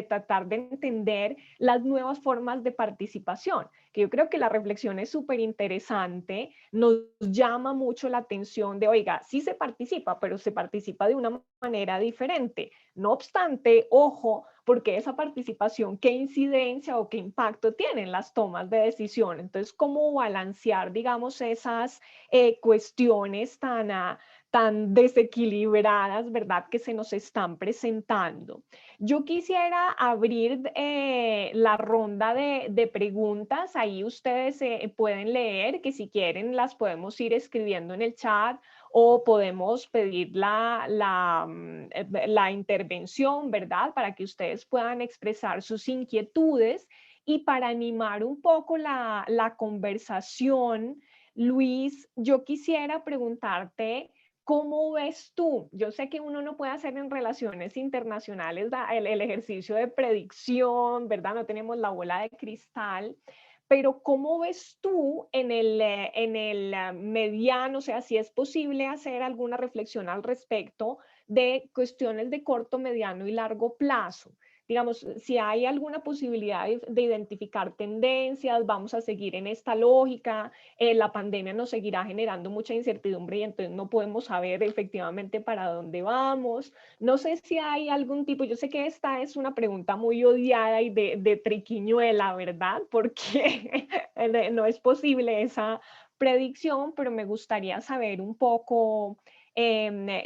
tratar de entender las nuevas formas de participación, que yo creo que la reflexión es súper interesante, nos llama mucho la atención de, oiga, sí se participa, pero se participa de una manera diferente. No obstante, ojo, porque esa participación, qué incidencia o qué impacto tiene en las tomas de decisión. Entonces, ¿cómo balancear, digamos, esas cuestiones tan desequilibradas, ¿verdad?, que se nos están presentando? Yo quisiera abrir la ronda de preguntas. Ahí ustedes pueden leer, que si quieren las podemos ir escribiendo en el chat o podemos pedir la intervención, ¿verdad? Para que ustedes puedan expresar sus inquietudes y para animar un poco la conversación. Luis, yo quisiera preguntarte, ¿cómo ves tú? Yo sé que uno no puede hacer en relaciones internacionales el ejercicio de predicción, ¿verdad? No tenemos la bola de cristal, pero ¿cómo ves tú en el mediano, o sea, si es posible hacer alguna reflexión al respecto de cuestiones de corto, mediano y largo plazo? Digamos, si hay alguna posibilidad de identificar tendencias, vamos a seguir en esta lógica, la pandemia nos seguirá generando mucha incertidumbre y entonces no podemos saber efectivamente para dónde vamos. No sé si hay algún tipo, yo sé que esta es una pregunta muy odiada y de triquiñuela, ¿verdad? Porque no es posible esa predicción, pero me gustaría saber un poco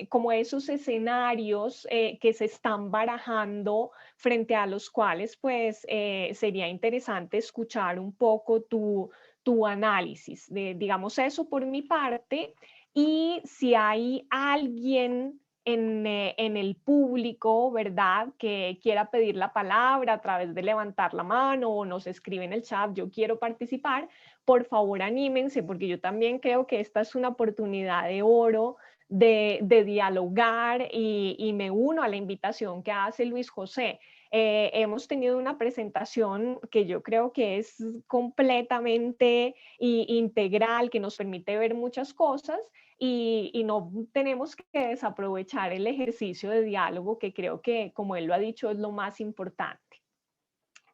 como esos escenarios que se están barajando frente a los cuales pues sería interesante escuchar un poco tu análisis de, digamos, eso por mi parte. Y si hay alguien en el público, ¿verdad? Que quiera pedir la palabra a través de levantar la mano o nos escribe en el chat, yo quiero participar, por favor anímense, porque yo también creo que esta es una oportunidad de oro de dialogar y me uno a la invitación que hace Luis José. Hemos tenido una presentación que yo creo que es completamente integral, que nos permite ver muchas cosas y no tenemos que desaprovechar el ejercicio de diálogo que creo que, como él lo ha dicho, es lo más importante.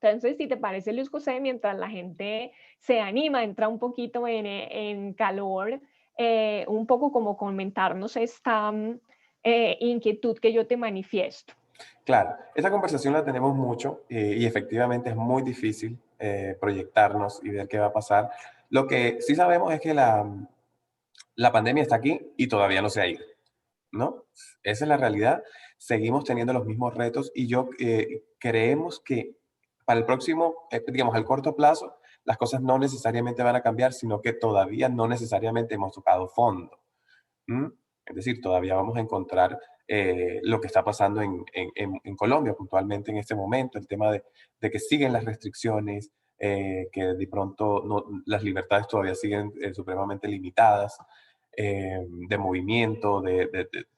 Entonces, si te parece, Luis José, mientras la gente se anima, entra un poquito en calor, un poco como comentarnos esta inquietud que yo te manifiesto. Claro, esta conversación la tenemos mucho y efectivamente es muy difícil proyectarnos y ver qué va a pasar. Lo que sí sabemos es que la pandemia está aquí y todavía no se ha ido, ¿no? Esa es la realidad. Seguimos teniendo los mismos retos y yo creemos que para el próximo, digamos, al corto plazo, las cosas no necesariamente van a cambiar, sino que todavía no necesariamente hemos tocado fondo. ¿Mm? Es decir, todavía vamos a encontrar lo que está pasando en Colombia puntualmente en este momento, el tema de que siguen las restricciones, que de pronto las libertades todavía siguen supremamente limitadas, de movimiento,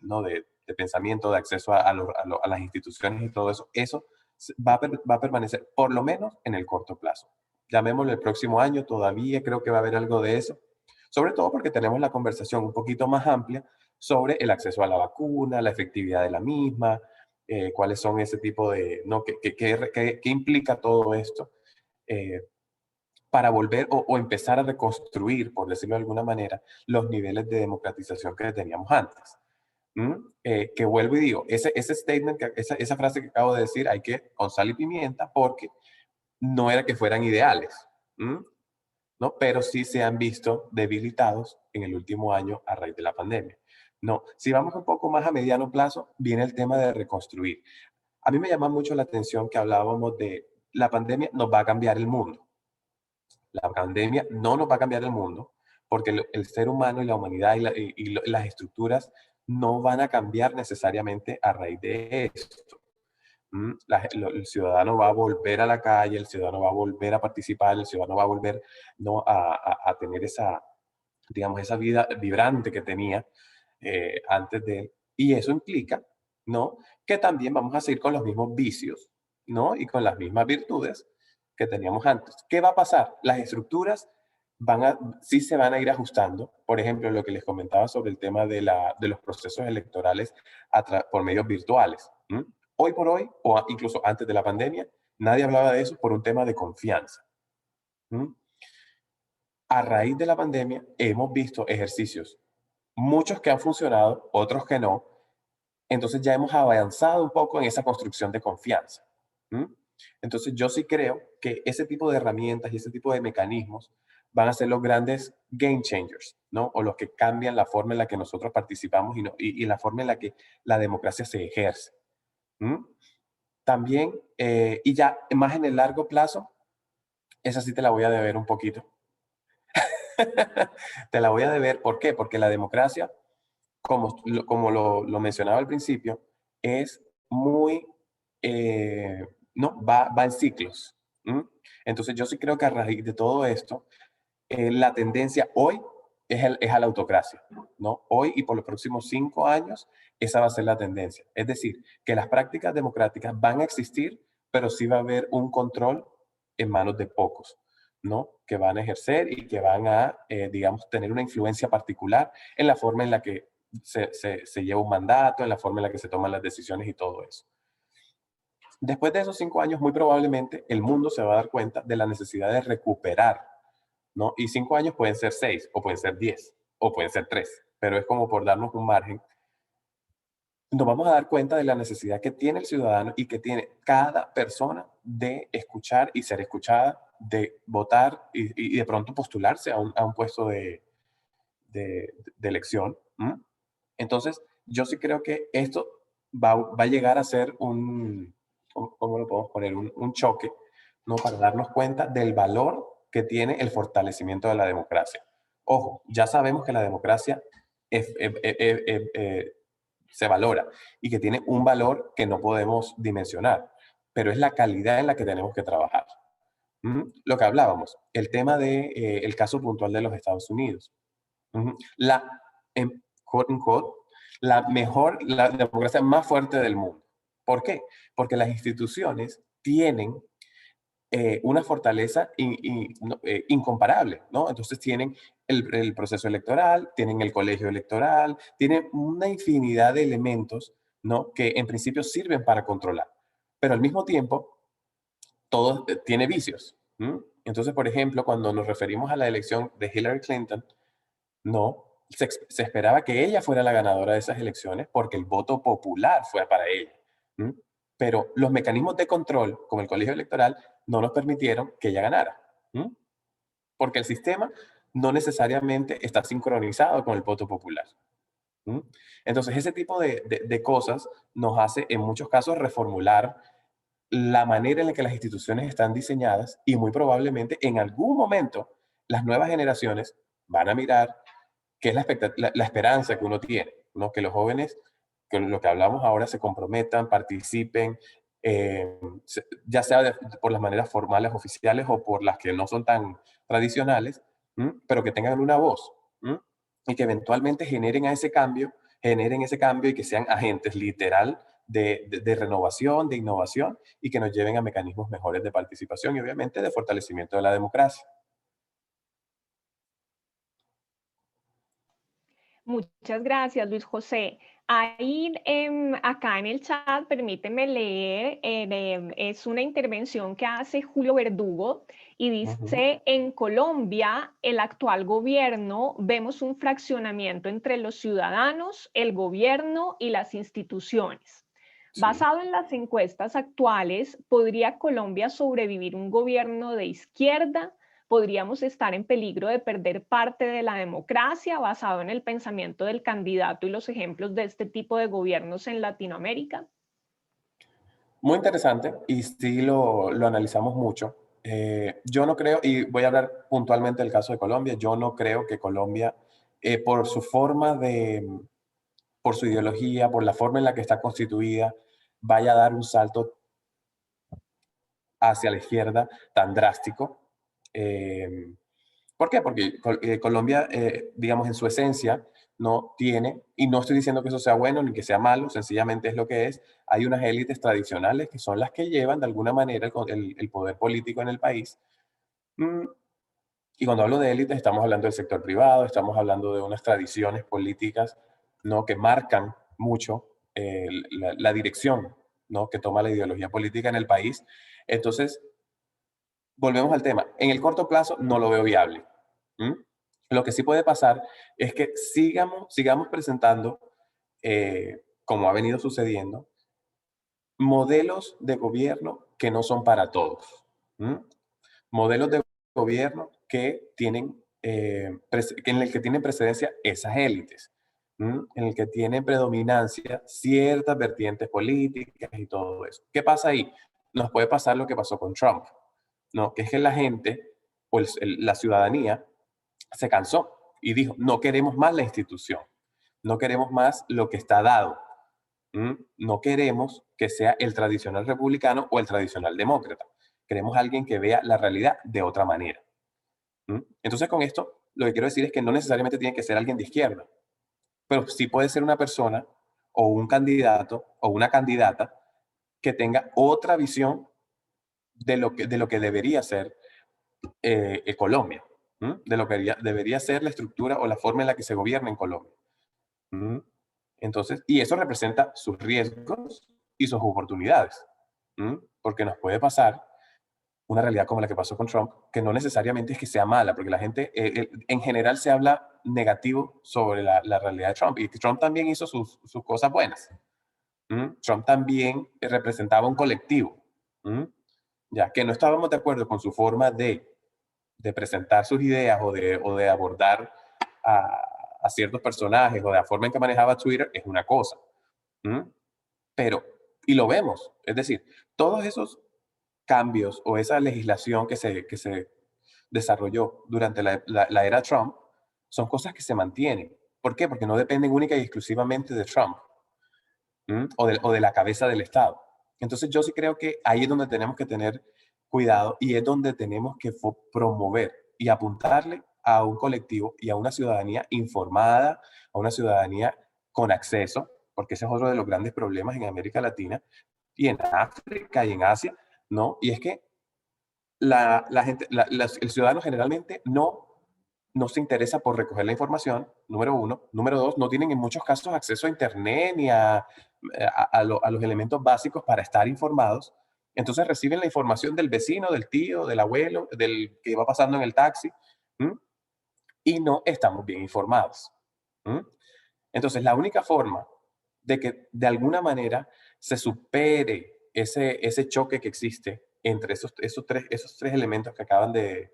¿no? De pensamiento, de acceso a las instituciones y todo eso. Eso va a permanecer por lo menos en el corto plazo. Llamémoslo el próximo año, todavía creo que va a haber algo de eso, sobre todo porque tenemos la conversación un poquito más amplia sobre el acceso a la vacuna, la efectividad de la misma, cuáles son ese tipo de, ¿no? ¿Qué implica todo esto eh, para volver o empezar a reconstruir, por decirlo de alguna manera, los niveles de democratización que teníamos antes? ¿Mm? Que vuelvo y digo, ese statement, esa frase que acabo de decir, hay que con sal y pimienta porque no era que fueran ideales. ¿Mm? ¿No? Pero sí se han visto debilitados en el último año a raíz de la pandemia. No, si vamos un poco más a mediano plazo, viene el tema de reconstruir. A mí me llama mucho la atención que hablábamos de la pandemia nos va a cambiar el mundo. La pandemia no nos va a cambiar el mundo porque el ser humano y la humanidad y las estructuras no van a cambiar necesariamente a raíz de esto. El ciudadano va a volver a la calle, el ciudadano va a volver a participar, el ciudadano va a volver, ¿no? A tener esa, digamos, esa vida vibrante que tenía antes de él. Y eso implica, ¿no? Que también vamos a seguir con los mismos vicios, ¿no? Y con las mismas virtudes que teníamos antes. ¿Qué va a pasar? Las estructuras sí se van a ir ajustando. Por ejemplo, lo que les comentaba sobre el tema de los procesos electorales por medios virtuales. Hoy por hoy, o incluso antes de la pandemia, nadie hablaba de eso por un tema de confianza. ¿Mm? A raíz de la pandemia hemos visto ejercicios, muchos que han funcionado, otros que no. Entonces ya hemos avanzado un poco en esa construcción de confianza. ¿Mm? Entonces yo sí creo que ese tipo de herramientas y ese tipo de mecanismos van a ser los grandes game changers, ¿no? O los que cambian la forma en la que nosotros participamos y la forma en la que la democracia se ejerce. ¿Mm? También, y ya más en el largo plazo, esa sí te la voy a deber un poquito. Te la voy a deber, ¿por qué? Porque la democracia, como lo mencionaba al principio, es muy, no, va en ciclos. ¿Mm? Entonces yo sí creo que a raíz de todo esto, la tendencia hoy es a la autocracia, ¿no? Hoy y por los próximos 5 años, esa va a ser la tendencia. Es decir, que las prácticas democráticas van a existir, pero sí va a haber un control en manos de pocos, ¿no? Que van a ejercer y que van a, digamos, tener una influencia particular en la forma en la que se lleva un mandato, en la forma en la que se toman las decisiones y todo eso. Después de esos 5 años, muy probablemente el mundo se va a dar cuenta de la necesidad de recuperar, ¿no? Y 5 años pueden ser 6, o pueden ser 10, o pueden ser 3, pero es como por darnos un margen. Nos vamos a dar cuenta de la necesidad que tiene el ciudadano y que tiene cada persona de escuchar y ser escuchada, de votar y de pronto postularse a un puesto de elección. ¿M? Entonces, yo sí creo que esto va a llegar a ser ¿cómo lo podemos poner? Un choque, ¿no? Para darnos cuenta del valor que tiene el fortalecimiento de la democracia. Ojo, ya sabemos que la democracia es, se valora y que tiene un valor que no podemos dimensionar, pero es la calidad en la que tenemos que trabajar. Lo que hablábamos, el tema de el caso puntual de los Estados Unidos. La, quote unquote, la democracia más fuerte del mundo. ¿Por qué? Porque las instituciones tienen una fortaleza incomparable, ¿no? Entonces tienen el proceso electoral, tienen el colegio electoral, tienen una infinidad de elementos, ¿no? Que en principio sirven para controlar, pero al mismo tiempo todo tiene vicios. Entonces, por ejemplo, cuando nos referimos a la elección de Hillary Clinton, no, se esperaba que ella fuera la ganadora de esas elecciones porque el voto popular fue para ella. ¿M? Pero los mecanismos de control, como el colegio electoral, no nos permitieron que ella ganara. ¿M? Porque el sistema no necesariamente está sincronizado con el voto popular. ¿M? Entonces, ese tipo de cosas nos hace, en muchos casos, reformular la manera en la que las instituciones están diseñadas y muy probablemente en algún momento las nuevas generaciones van a mirar que es la esperanza que uno tiene, ¿no? Que los jóvenes, con lo que hablamos ahora, se comprometan, participen, ya sea por las maneras formales, oficiales o por las que no son tan tradicionales, pero que tengan una voz, y que eventualmente generen ese cambio y que sean agentes literal de renovación, de innovación y que nos lleven a mecanismos mejores de participación y obviamente de fortalecimiento de la democracia. Muchas gracias, Luis José. Ahí, acá en el chat, permíteme leer, es una intervención que hace Julio Verdugo y Ujú. dice, en Colombia, el actual gobierno, vemos un fraccionamiento entre los ciudadanos, el gobierno y las instituciones. Sí. Basado en las encuestas actuales, ¿podría Colombia sobrevivir un gobierno de izquierda? ¿Podríamos estar en peligro de perder parte de la democracia basado en el pensamiento del candidato y los ejemplos de este tipo de gobiernos en Latinoamérica? Muy interesante y sí lo analizamos mucho. Yo no creo, y voy a hablar puntualmente del caso de Colombia, yo no creo que Colombia, por su forma por su ideología, por la forma en la que está constituida, vaya a dar un salto hacia la izquierda tan drástico. Eh, ¿Por qué? Porque Colombia, digamos, en su esencia, no tiene, y no estoy diciendo que eso sea bueno ni que sea malo, sencillamente es lo que es, hay unas élites tradicionales que son las que llevan de alguna manera el poder político en el país. Mm, Y cuando hablo de élites, estamos hablando del sector privado, estamos hablando de unas tradiciones políticas, ¿no? Que marcan mucho la dirección, ¿no? Que toma la ideología política en el país. Entonces, volvemos al tema. En el corto plazo no lo veo viable. ¿M? Lo que sí puede pasar es que sigamos presentando, como ha venido sucediendo, modelos de gobierno que no son para todos. ¿M? Modelos de gobierno que tienen, en el que tienen precedencia esas élites, en el que tienen predominancia ciertas vertientes políticas y todo eso. ¿Qué pasa ahí? Nos puede pasar lo que pasó con Trump, ¿no? Que es que la gente o la ciudadanía se cansó y dijo, no queremos más la institución, no queremos más lo que está dado, no queremos que sea el tradicional republicano o el tradicional demócrata, queremos alguien que vea la realidad de otra manera. Entonces con esto lo que quiero decir es que no necesariamente tiene que ser alguien de izquierda, pero sí puede ser una persona o un candidato o una candidata que tenga otra visión de lo que debería ser Colombia, de lo que debería ser la estructura o la forma en la que se gobierna en Colombia. ¿Mm? Entonces, y eso representa sus riesgos y sus oportunidades, porque nos puede pasar una realidad como la que pasó con Trump, que no necesariamente es que sea mala, porque la gente, en general se habla negativo sobre la realidad de Trump, y Trump también hizo sus cosas buenas. Trump también representaba un colectivo, ya que no estábamos de acuerdo con su forma de presentar sus ideas o de abordar a ciertos personajes o de la forma en que manejaba Twitter, es una cosa. Pero, y lo vemos, es decir, todos esos cambios o esa legislación que se desarrolló durante la era Trump son cosas que se mantienen. ¿Por qué? Porque no dependen única y exclusivamente de Trump, o de la cabeza del Estado. Entonces yo sí creo que ahí es donde tenemos que tener cuidado y es donde tenemos que promover y apuntarle a un colectivo y a una ciudadanía informada, a una ciudadanía con acceso, porque ese es otro de los grandes problemas en América Latina y en África y en Asia, ¿no? Y es que la gente, el ciudadano generalmente no se interesa por recoger la información, número uno. Número dos, no tienen en muchos casos acceso a Internet ni a los elementos básicos para estar informados. Entonces reciben la información del vecino, del tío, del abuelo, del que va pasando en el taxi, ¿m? Y no estamos bien informados. ¿M? Entonces, la única forma de que de alguna manera se supere ese choque que existe entre esos tres elementos que acaban de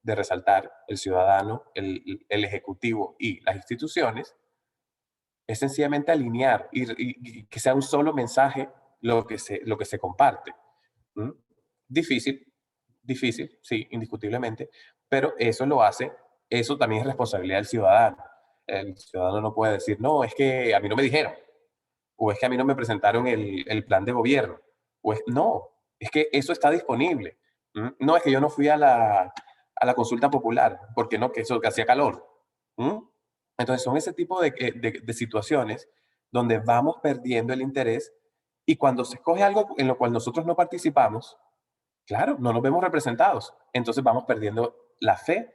resaltar, el ciudadano, el ejecutivo y las instituciones, es sencillamente alinear y que sea un solo mensaje lo que se comparte. ¿Mm? Difícil, difícil, sí, indiscutiblemente, pero eso también es responsabilidad del ciudadano. El ciudadano no puede decir, no, es que a mí no me dijeron, o es que a mí no me presentaron el plan de gobierno, no, es que eso está disponible. No, es que yo no fui a la consulta popular, porque no, que eso que hacía calor. ¿Mm? Entonces son ese tipo de situaciones donde vamos perdiendo el interés y cuando se escoge algo en lo cual nosotros no participamos, claro, no nos vemos representados. Entonces vamos perdiendo la fe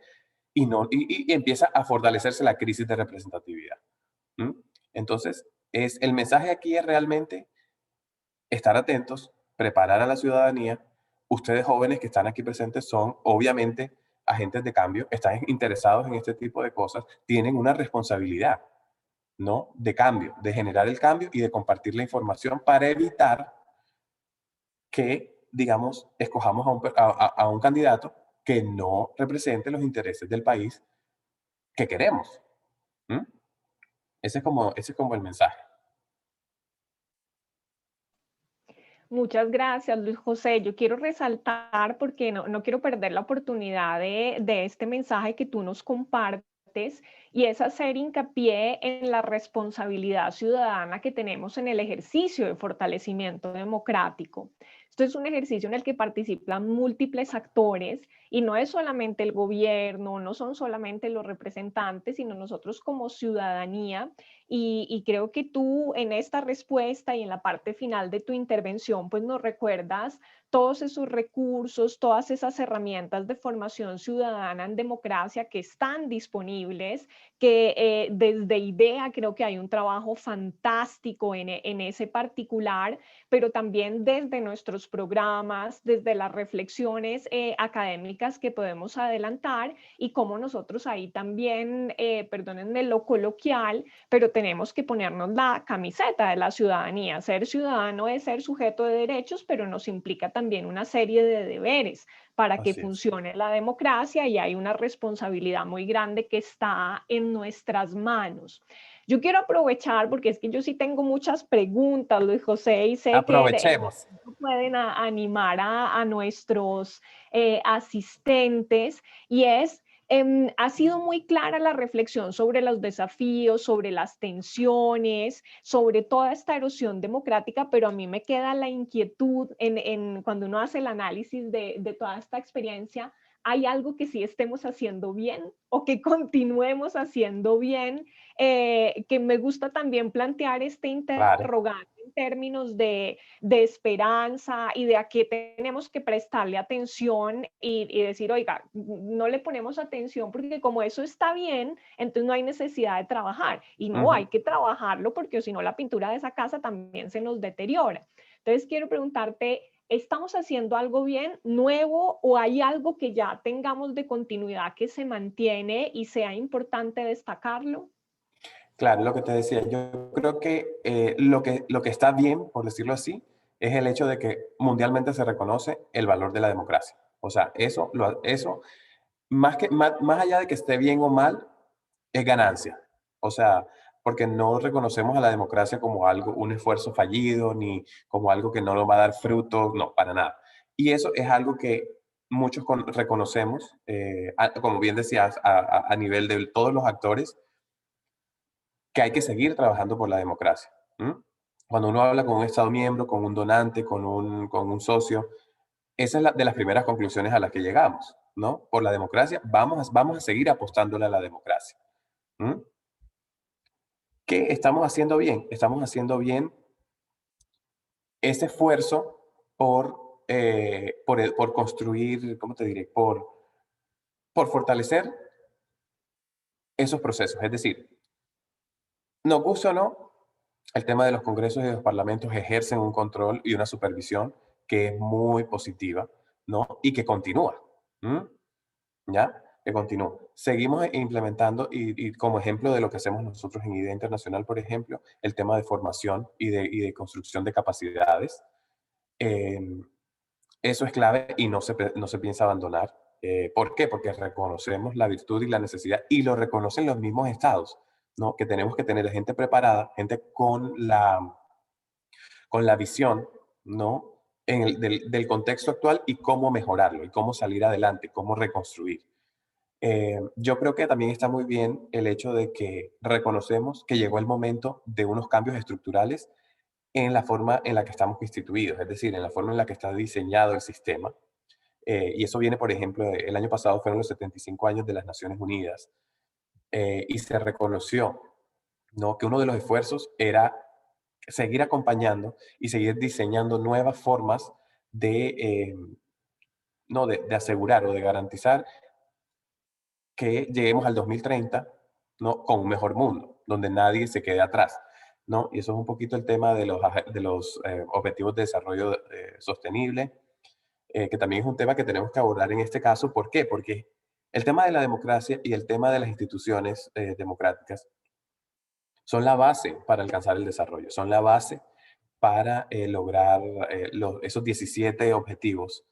y empieza a fortalecerse la crisis de representatividad. ¿Mm? Entonces, el mensaje aquí es realmente estar atentos, preparar a la ciudadanía. Ustedes jóvenes que están aquí presentes son obviamente agentes de cambio, están interesados en este tipo de cosas, tienen una responsabilidad, ¿no? De cambio, de generar el cambio y de compartir la información para evitar que, digamos, escojamos a un candidato que no represente los intereses del país que queremos. ¿Mm? Ese es como el mensaje. Muchas gracias, Luis José. Yo quiero resaltar, porque no quiero perder la oportunidad de este mensaje que tú nos compartes, y es hacer hincapié en la responsabilidad ciudadana que tenemos en el ejercicio de fortalecimiento democrático. Esto es un ejercicio en el que participan múltiples actores y no es solamente el gobierno, no son solamente los representantes, sino nosotros como ciudadanía. Y creo que tú en esta respuesta y en la parte final de tu intervención, pues nos recuerdas todos esos recursos, todas esas herramientas de formación ciudadana en democracia que están disponibles, que desde IDEA creo que hay un trabajo fantástico en ese particular, pero también desde nuestros programas, desde las reflexiones académicas que podemos adelantar y cómo nosotros ahí también, perdónenme lo coloquial, pero tenemos que ponernos la camiseta de la ciudadanía. Ser ciudadano es ser sujeto de derechos, pero nos implica también una serie de deberes para que Así es. funcione la democracia y hay una responsabilidad muy grande que está en nuestras manos. Yo quiero aprovechar, porque es que yo sí tengo muchas preguntas, Luis José, y sé que Aprovechemos. pueden animar a nuestros asistentes, y es ha sido muy clara la reflexión sobre los desafíos, sobre las tensiones, sobre toda esta erosión democrática, pero a mí me queda la inquietud cuando uno hace el análisis de toda esta experiencia. ¿hay algo que sí estemos haciendo bien o que continuemos haciendo bien? Que me gusta también plantear este Claro. interrogante en términos de esperanza y de a qué tenemos que prestarle atención y decir, oiga, no le ponemos atención porque como eso está bien, entonces no hay necesidad de trabajar. Y no, hay Ujú. que trabajarlo porque si no la pintura de esa casa también se nos deteriora. Entonces quiero preguntarte, ¿estamos haciendo algo bien, nuevo, o hay algo que ya tengamos de continuidad que se mantiene y sea importante destacarlo? Claro, lo que te decía, yo creo que, lo que está bien, por decirlo así, es el hecho de que mundialmente se reconoce el valor de la democracia. O sea, eso más allá de que esté bien o mal, es ganancia. O sea, porque no reconocemos a la democracia como algo, un esfuerzo fallido, ni como algo que no nos va a dar frutos, no, para nada. Y eso es algo que muchos reconocemos, como bien decías, a nivel de todos los actores, que hay que seguir trabajando por la democracia. ¿M? Cuando uno habla con un Estado miembro, con un donante, con un socio, esa es de las primeras conclusiones a las que llegamos, ¿no? Por la democracia, vamos a seguir apostándole a la democracia. ¿M? ¿Qué estamos haciendo bien? Estamos haciendo bien ese esfuerzo por construir, ¿cómo te diré? Por fortalecer esos procesos. Es decir, nos gusta o no, el tema de los congresos y de los parlamentos ejercen un control y una supervisión que es muy positiva, ¿no? Y que continúa. ¿M? ¿Ya? Que continúa. Seguimos implementando, y como ejemplo de lo que hacemos nosotros en IDEA Internacional, por ejemplo, el tema de formación y de construcción de capacidades. Eh, Eso es clave y no se piensa abandonar. ¿Por qué? Porque reconocemos la virtud y la necesidad, y lo reconocen los mismos estados, ¿no? Que tenemos que tener gente preparada, gente con la visión, ¿no? Del contexto actual y cómo mejorarlo, y cómo salir adelante, cómo reconstruir. Yo creo que también está muy bien el hecho de que reconocemos que llegó el momento de unos cambios estructurales en la forma en la que estamos constituidos, es decir, en la forma en la que está diseñado el sistema. Y eso viene, por ejemplo, el año pasado fueron los 75 años de las Naciones Unidas, y se reconoció, ¿no? Que uno de los esfuerzos era seguir acompañando y seguir diseñando nuevas formas no, de asegurar o de garantizar que lleguemos al 2030, ¿no? Con un mejor mundo, donde nadie se quede atrás, ¿no? Y eso es un poquito el tema de los objetivos de desarrollo sostenible, que también es un tema que tenemos que abordar en este caso. ¿Por qué? Porque el tema de la democracia y el tema de las instituciones democráticas son la base para alcanzar el desarrollo, son la base para lograr esos 17 objetivos.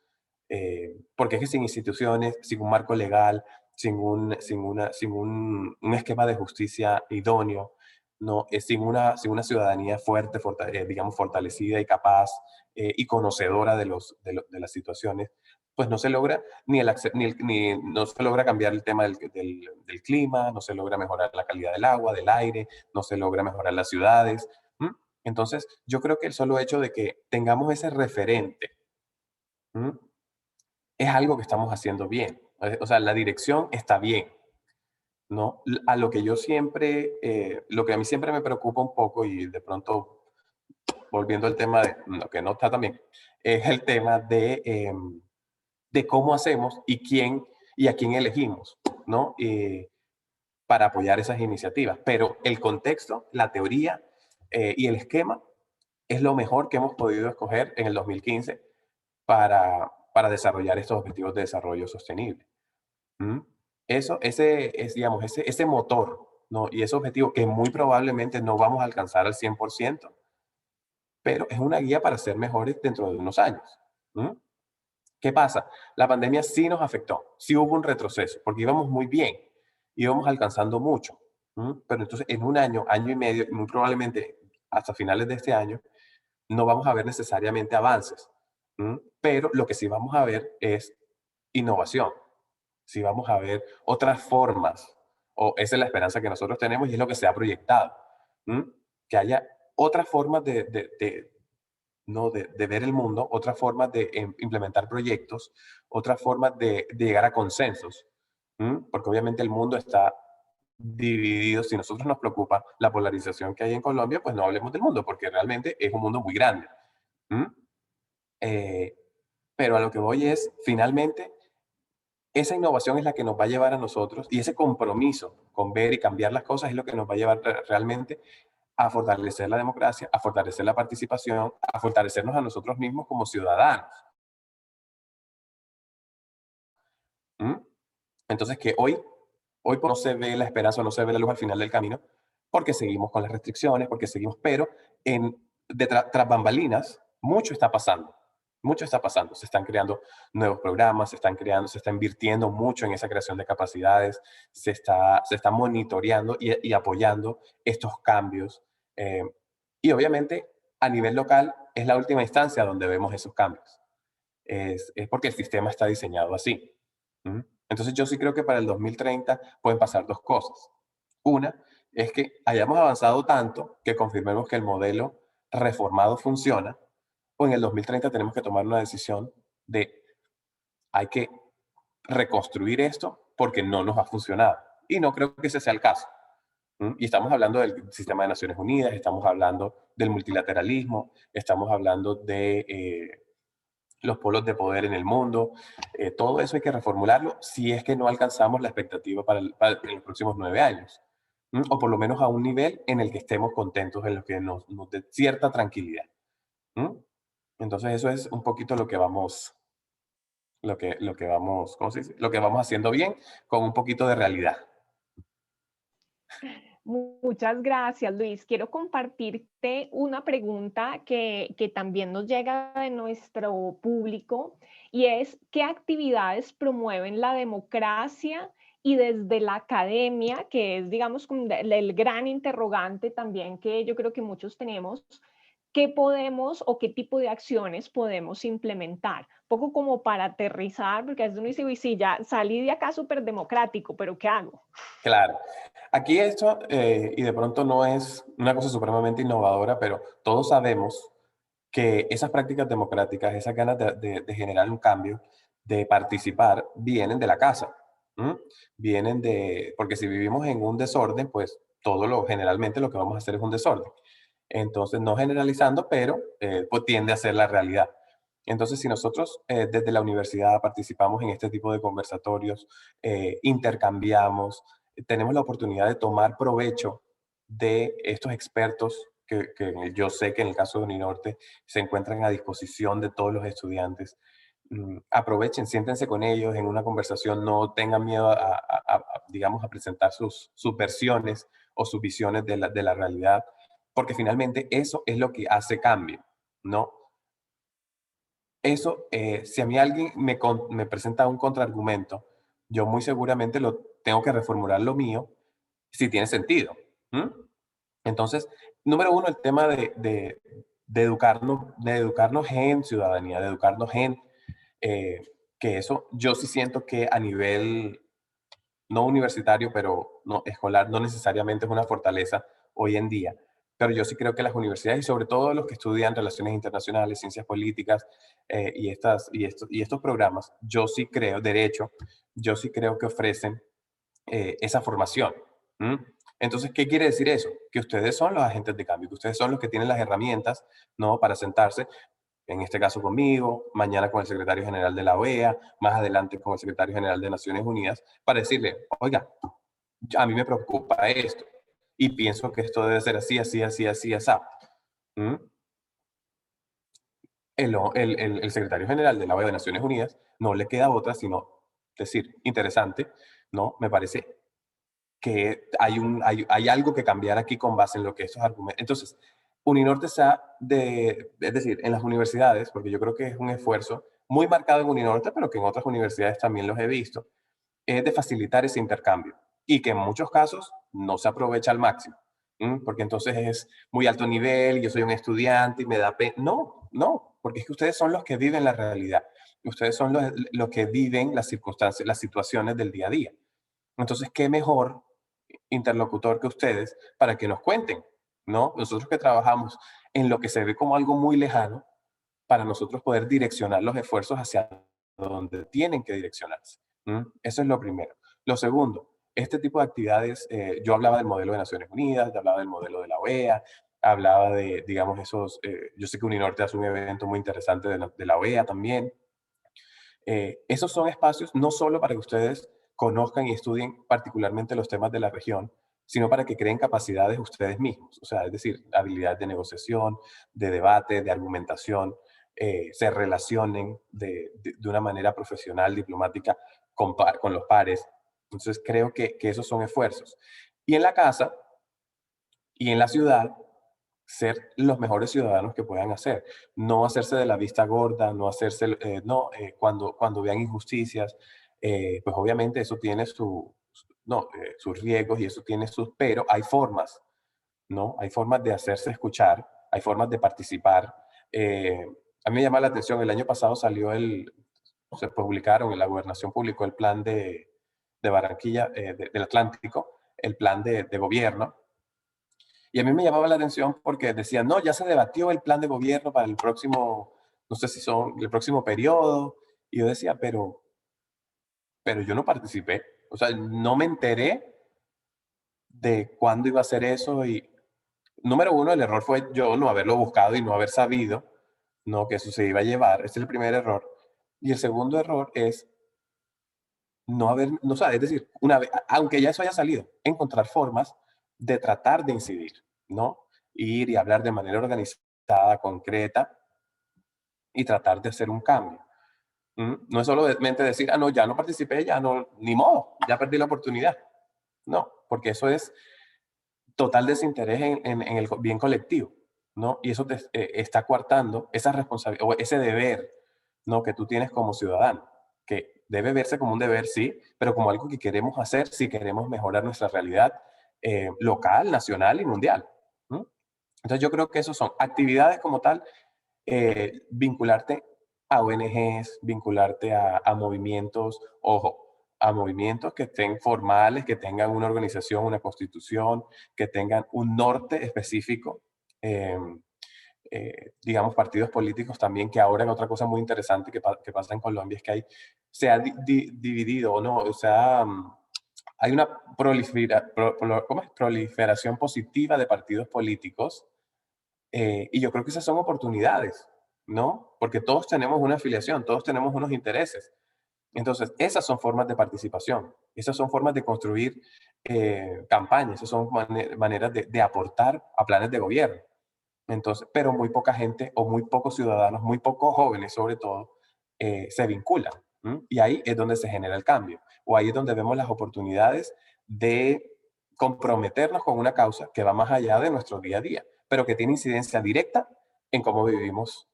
Porque es que sin instituciones, sin un marco legal, sin un esquema de justicia idóneo, no, sin una ciudadanía fuerte, digamos, fortalecida y capaz, y conocedora de las situaciones, pues no se logra no se logra cambiar el tema del clima, no se logra mejorar la calidad del agua, del aire, no se logra mejorar las ciudades. ¿M? Entonces, yo creo que el solo hecho de que tengamos ese referente, ¿m? Es algo que estamos haciendo bien. O sea, la dirección está bien, ¿no? A lo que yo siempre, lo que a mí siempre me preocupa un poco, y de pronto volviendo al tema de lo que no está tan bien, es el tema de cómo hacemos y a quién elegimos, ¿no? Para apoyar esas iniciativas. Pero el contexto, la teoría, y el esquema es lo mejor que hemos podido escoger en el 2015 para desarrollar estos objetivos de desarrollo sostenible. ¿M? Ese es, digamos, ese motor, ¿no? Y ese objetivo que muy probablemente no vamos a alcanzar al 100%, pero es una guía para ser mejores dentro de unos años. ¿M? ¿Qué pasa? La pandemia sí nos afectó, sí hubo un retroceso, porque íbamos muy bien, íbamos alcanzando mucho. Pero entonces en un año, año y medio, muy probablemente hasta finales de este año, no vamos a ver necesariamente avances. Pero lo que sí vamos a ver es innovación, sí vamos a ver otras formas, o esa es la esperanza que nosotros tenemos y es lo que se ha proyectado. ¿m? Que haya otras formas ¿no? De ver el mundo, otras formas de implementar proyectos, otras formas de llegar a consensos. Porque obviamente el mundo está dividido. Si a nosotros nos preocupa la polarización que hay en Colombia, pues no hablemos del mundo, porque realmente es un mundo muy grande. ¿Mm? Eh, pero a lo que voy es, finalmente, esa innovación es la que nos va a llevar a nosotros y ese compromiso con ver y cambiar las cosas es lo que nos va a llevar realmente a fortalecer la democracia, a fortalecer la participación, a fortalecernos a nosotros mismos como ciudadanos. ¿Mm? Entonces, que hoy no se ve la esperanza, no se ve la luz al final del camino, porque seguimos con las restricciones, porque seguimos, pero tras bambalinas, mucho está pasando. Se están creando nuevos programas, se está invirtiendo mucho en esa creación de capacidades, se está monitoreando y apoyando estos cambios. eh, y obviamente, a nivel local, es la última instancia donde vemos esos cambios. Es porque el sistema está diseñado así. ¿Mm? Entonces yo sí creo que para el 2030 pueden pasar dos cosas. Una es que hayamos avanzado tanto que confirmemos que el modelo reformado funciona, o en el 2030 tenemos que tomar una decisión de hay que reconstruir esto porque no nos ha funcionado. Y no creo que ese sea el caso. Y estamos hablando del sistema de Naciones Unidas, estamos hablando del multilateralismo, estamos hablando de los polos de poder en el mundo. Todo eso hay que reformularlo si es que no alcanzamos la expectativa en los próximos 9 años. O por lo menos a un nivel en el que estemos contentos, en lo que nos dé cierta tranquilidad. ¿Mm? Entonces eso es un poquito lo que vamos, ¿cómo se dice? Lo que vamos haciendo bien con un poquito de realidad. Muchas gracias, Luis. Quiero compartirte una pregunta que también nos llega de nuestro público y es, ¿qué actividades promueven la democracia y desde la academia, que es, digamos, como el gran interrogante también que yo creo que muchos tenemos, qué podemos o qué tipo de acciones podemos implementar? Un poco como para aterrizar, porque a veces uno dice, uy, sí, ya salí de acá súper democrático, pero ¿qué hago? Claro. Aquí esto, y de pronto no es una cosa supremamente innovadora, pero todos sabemos que esas prácticas democráticas, esas ganas de generar un cambio, de participar, vienen de la casa. ¿M? Vienen porque si vivimos en un desorden, pues generalmente lo que vamos a hacer es un desorden. Entonces, no generalizando, pero pues tiende a ser la realidad. Entonces, si nosotros desde la universidad participamos en este tipo de conversatorios, intercambiamos, tenemos la oportunidad de tomar provecho de estos expertos que yo sé que en el caso de Uninorte se encuentran a disposición de todos los estudiantes. Aprovechen, siéntense con ellos en una conversación, no tengan miedo digamos, a presentar sus versiones o sus visiones de la realidad, porque finalmente eso es lo que hace cambio, ¿no? Eso, si a mí alguien me presenta un contraargumento, yo muy seguramente lo tengo que reformular lo mío si tiene sentido. ¿M? Entonces, número uno, el tema de educarnos en ciudadanía, de educarnos en que eso yo sí siento que a nivel no universitario, pero no escolar, no necesariamente es una fortaleza hoy en día. Pero yo sí creo que las universidades y sobre todo los que estudian relaciones internacionales, ciencias políticas y estos programas, yo sí creo, derecho, yo sí creo que ofrecen esa formación. ¿Mm? Entonces, ¿qué quiere decir eso? Que ustedes son los agentes de cambio, que ustedes son los que tienen las herramientas, ¿no? Para sentarse, en este caso conmigo, mañana con el secretario general de la OEA, más adelante con el secretario general de Naciones Unidas, para decirle, oiga, a mí me preocupa esto y pienso que esto debe ser así, así, así, así, así. ¿Mm? El secretario general de la OEA de Naciones Unidas no le queda otra sino decir, interesante, ¿no? Me parece que hay algo que cambiar aquí con base en lo que estos argumentos. Entonces, Uninorte es decir, en las universidades, porque yo creo que es un esfuerzo muy marcado en Uninorte, pero que en otras universidades también los he visto, es de facilitar ese intercambio y que en muchos casos no se aprovecha al máximo. Porque entonces es muy alto nivel, yo soy un estudiante y me da pena. No, no, porque es que ustedes son los que viven la realidad. Ustedes son los que viven las circunstancias, las situaciones del día a día. Entonces, ¿qué mejor interlocutor que ustedes para que nos cuenten, ¿no? Nosotros que trabajamos en lo que se ve como algo muy lejano, para nosotros poder direccionar los esfuerzos hacia donde tienen que direccionarse. Eso es lo primero. Lo segundo, este tipo de actividades, yo hablaba del modelo de Naciones Unidas, yo hablaba del modelo de la OEA, hablaba de, digamos, yo sé que Uninorte hace un evento muy interesante de la OEA también. Esos son espacios no solo para que ustedes conozcan y estudien particularmente los temas de la región, sino para que creen capacidades ustedes mismos, o sea, es decir, habilidades de negociación, de debate, de argumentación, se relacionen de una manera profesional, diplomática, con los pares. Entonces, creo que esos son esfuerzos. Y en la casa y en la ciudad, ser los mejores ciudadanos que puedan hacer. No hacerse de la vista gorda, no hacerse, cuando vean injusticias, pues obviamente eso tiene sus riesgos y eso tiene pero hay formas, ¿no? Hay formas de hacerse escuchar, hay formas de participar. Eh, a mí me llama la atención, el año pasado se publicaron, la gobernación publicó el plan de Barranquilla, del Atlántico, el plan de gobierno, y a mí me llamaba la atención porque decían, no, ya se debatió el plan de gobierno para el próximo, no sé si son el próximo periodo. Y yo decía, pero yo no participé. O sea, no me enteré de cuándo iba a ser eso. Y número uno, el error fue yo no haberlo buscado y no haber sabido, no, que eso se iba a llevar. Ese es el primer error. Y el segundo error es no haber, no, o sea, es decir, una vez, aunque ya eso haya salido, encontrar formas de tratar de incidir, ¿no? Ir y hablar de manera organizada, concreta, y tratar de hacer un cambio. No es solamente decir, no, ya no participé, ya no, ni modo, ya perdí la oportunidad. No, porque eso es total desinterés en el bien colectivo, ¿no? Y eso te está coartando esa responsabilidad o ese deber, ¿no? Que tú tienes como ciudadano, que debe verse como un deber, sí, pero como algo que queremos hacer si queremos mejorar nuestra realidad local, nacional y mundial. ¿No? Entonces yo creo que eso son actividades como tal, vincularte a ONGs, vincularte a movimientos, ojo, a movimientos que estén formales, que tengan una organización, una constitución, que tengan un norte específico. eh, digamos, partidos políticos también, que ahora es otra cosa muy interesante que pasa en Colombia, es que se ha dividido, ¿no? O sea, hay una ¿cómo es? Proliferación positiva de partidos políticos, y yo creo que esas son oportunidades, ¿no? Porque todos tenemos una afiliación, todos tenemos unos intereses. Entonces, esas son formas de participación, esas son formas de construir campañas, esas son maneras de aportar a planes de gobierno. Entonces, pero muy poca gente o muy pocos ciudadanos, muy pocos jóvenes sobre todo, se vinculan. Y ahí es donde se genera el cambio. O ahí es donde vemos las oportunidades de comprometernos con una causa que va más allá de nuestro día a día, pero que tiene incidencia directa en cómo vivimos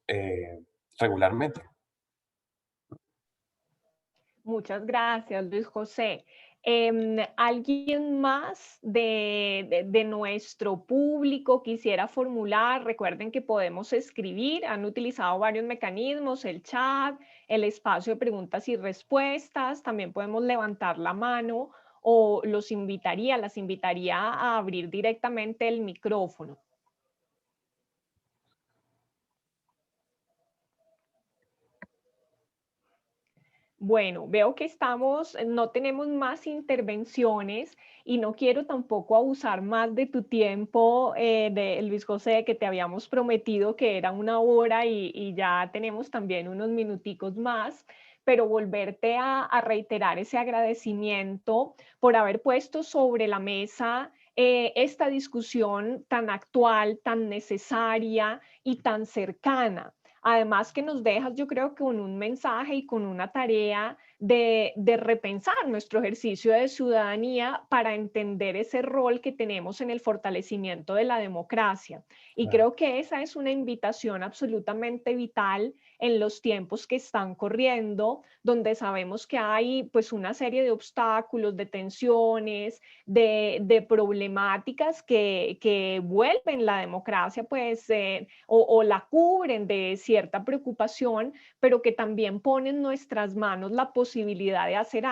regularmente. Muchas gracias, Luis José. ¿Alguien más de nuestro público quisiera formular? Recuerden que podemos escribir, han utilizado varios mecanismos, el chat, el espacio de preguntas y respuestas, también podemos levantar la mano o las invitaría a abrir directamente el micrófono. Bueno, veo que no tenemos más intervenciones y no quiero tampoco abusar más de tu tiempo, de Luis José, que te habíamos prometido que era una hora y ya tenemos también unos minuticos más, pero volverte a reiterar ese agradecimiento por haber puesto sobre la mesa esta discusión tan actual, tan necesaria y tan cercana. Además que nos dejas, yo creo que con un mensaje y con una tarea de repensar nuestro ejercicio de ciudadanía para entender ese rol que tenemos en el fortalecimiento de la democracia. Y Claro. creo que esa es una invitación absolutamente vital en los tiempos que están corriendo, donde sabemos que hay pues una serie de obstáculos, de tensiones, de problemáticas que vuelven la democracia pues o la cubren de cierta preocupación, pero que también ponen en nuestras manos la posibilidad posibilidad de hacer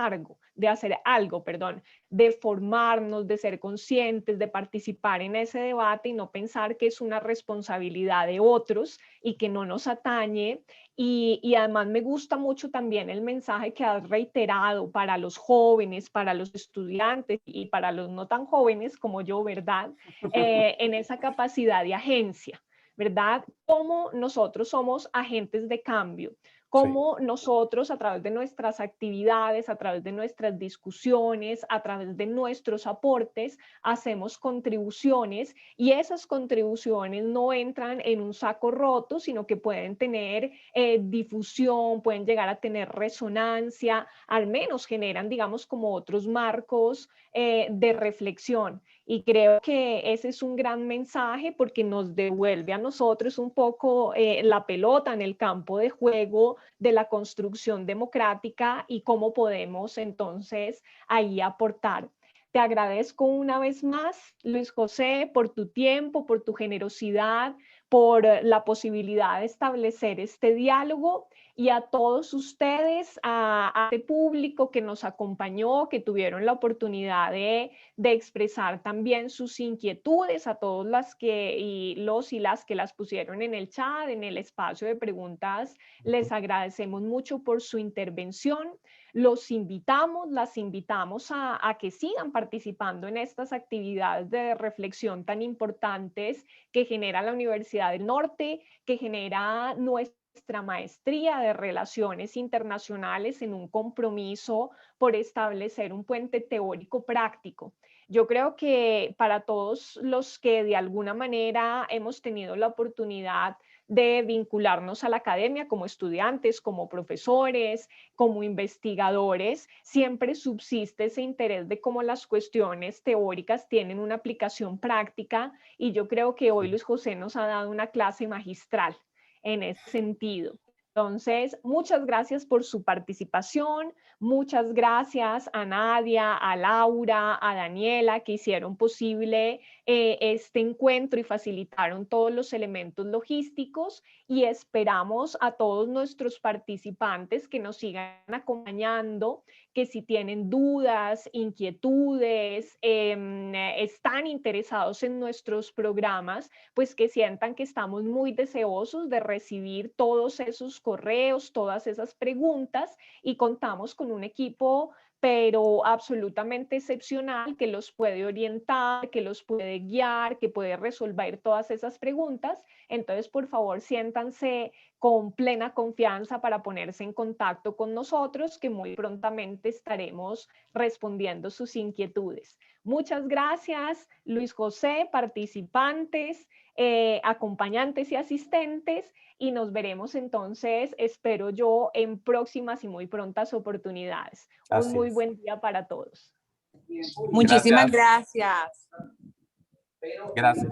algo, perdón, de formarnos, de ser conscientes, de participar en ese debate y no pensar que es una responsabilidad de otros y que no nos atañe. Y además me gusta mucho también el mensaje que has reiterado para los jóvenes, para los estudiantes y para los no tan jóvenes como yo, ¿verdad? En esa capacidad de agencia, ¿verdad? Cómo nosotros somos agentes de cambio, cómo nosotros a través de nuestras actividades, a través de nuestras discusiones, a través de nuestros aportes, hacemos contribuciones y esas contribuciones no entran en un saco roto, sino que pueden tener difusión, pueden llegar a tener resonancia, al menos generan, digamos, como otros marcos de reflexión. Y creo que ese es un gran mensaje porque nos devuelve a nosotros un poco la pelota en el campo de juego de la construcción democrática y cómo podemos entonces ahí aportar. Te agradezco una vez más, Luis José, por tu tiempo, por tu generosidad, por la posibilidad de establecer este diálogo y a todos ustedes, a este público que nos acompañó, que tuvieron la oportunidad de expresar también sus inquietudes, a todos las que, y las que las pusieron en el chat, en el espacio de preguntas, les agradecemos mucho por su intervención. Los invitamos, las invitamos a que sigan participando en estas actividades de reflexión tan importantes que genera la Universidad del Norte, que genera nuestra maestría de Relaciones Internacionales en un compromiso por establecer un puente teórico práctico. Yo creo que para todos los que de alguna manera hemos tenido la oportunidad de vincularnos a la academia como estudiantes, como profesores, como investigadores, siempre subsiste ese interés de cómo las cuestiones teóricas tienen una aplicación práctica y yo creo que hoy Luis José nos ha dado una clase magistral en ese sentido. Entonces, muchas gracias por su participación, muchas gracias a Nadia, a Laura, a Daniela, que hicieron posible este encuentro y facilitaron todos los elementos logísticos y esperamos a todos nuestros participantes que nos sigan acompañando, que si tienen dudas, inquietudes, están interesados en nuestros programas, pues que sientan que estamos muy deseosos de recibir todos esos correos, todas esas preguntas y contamos con un equipo pero absolutamente excepcional que los puede orientar, que los puede guiar, que puede resolver todas esas preguntas. Entonces, por favor, siéntanse con plena confianza para ponerse en contacto con nosotros, que muy prontamente estaremos respondiendo sus inquietudes. Muchas gracias, Luis José, participantes, acompañantes y asistentes, y nos veremos entonces, espero yo, en próximas y muy prontas oportunidades. Un muy buen día para todos. Muchísimas gracias. Gracias.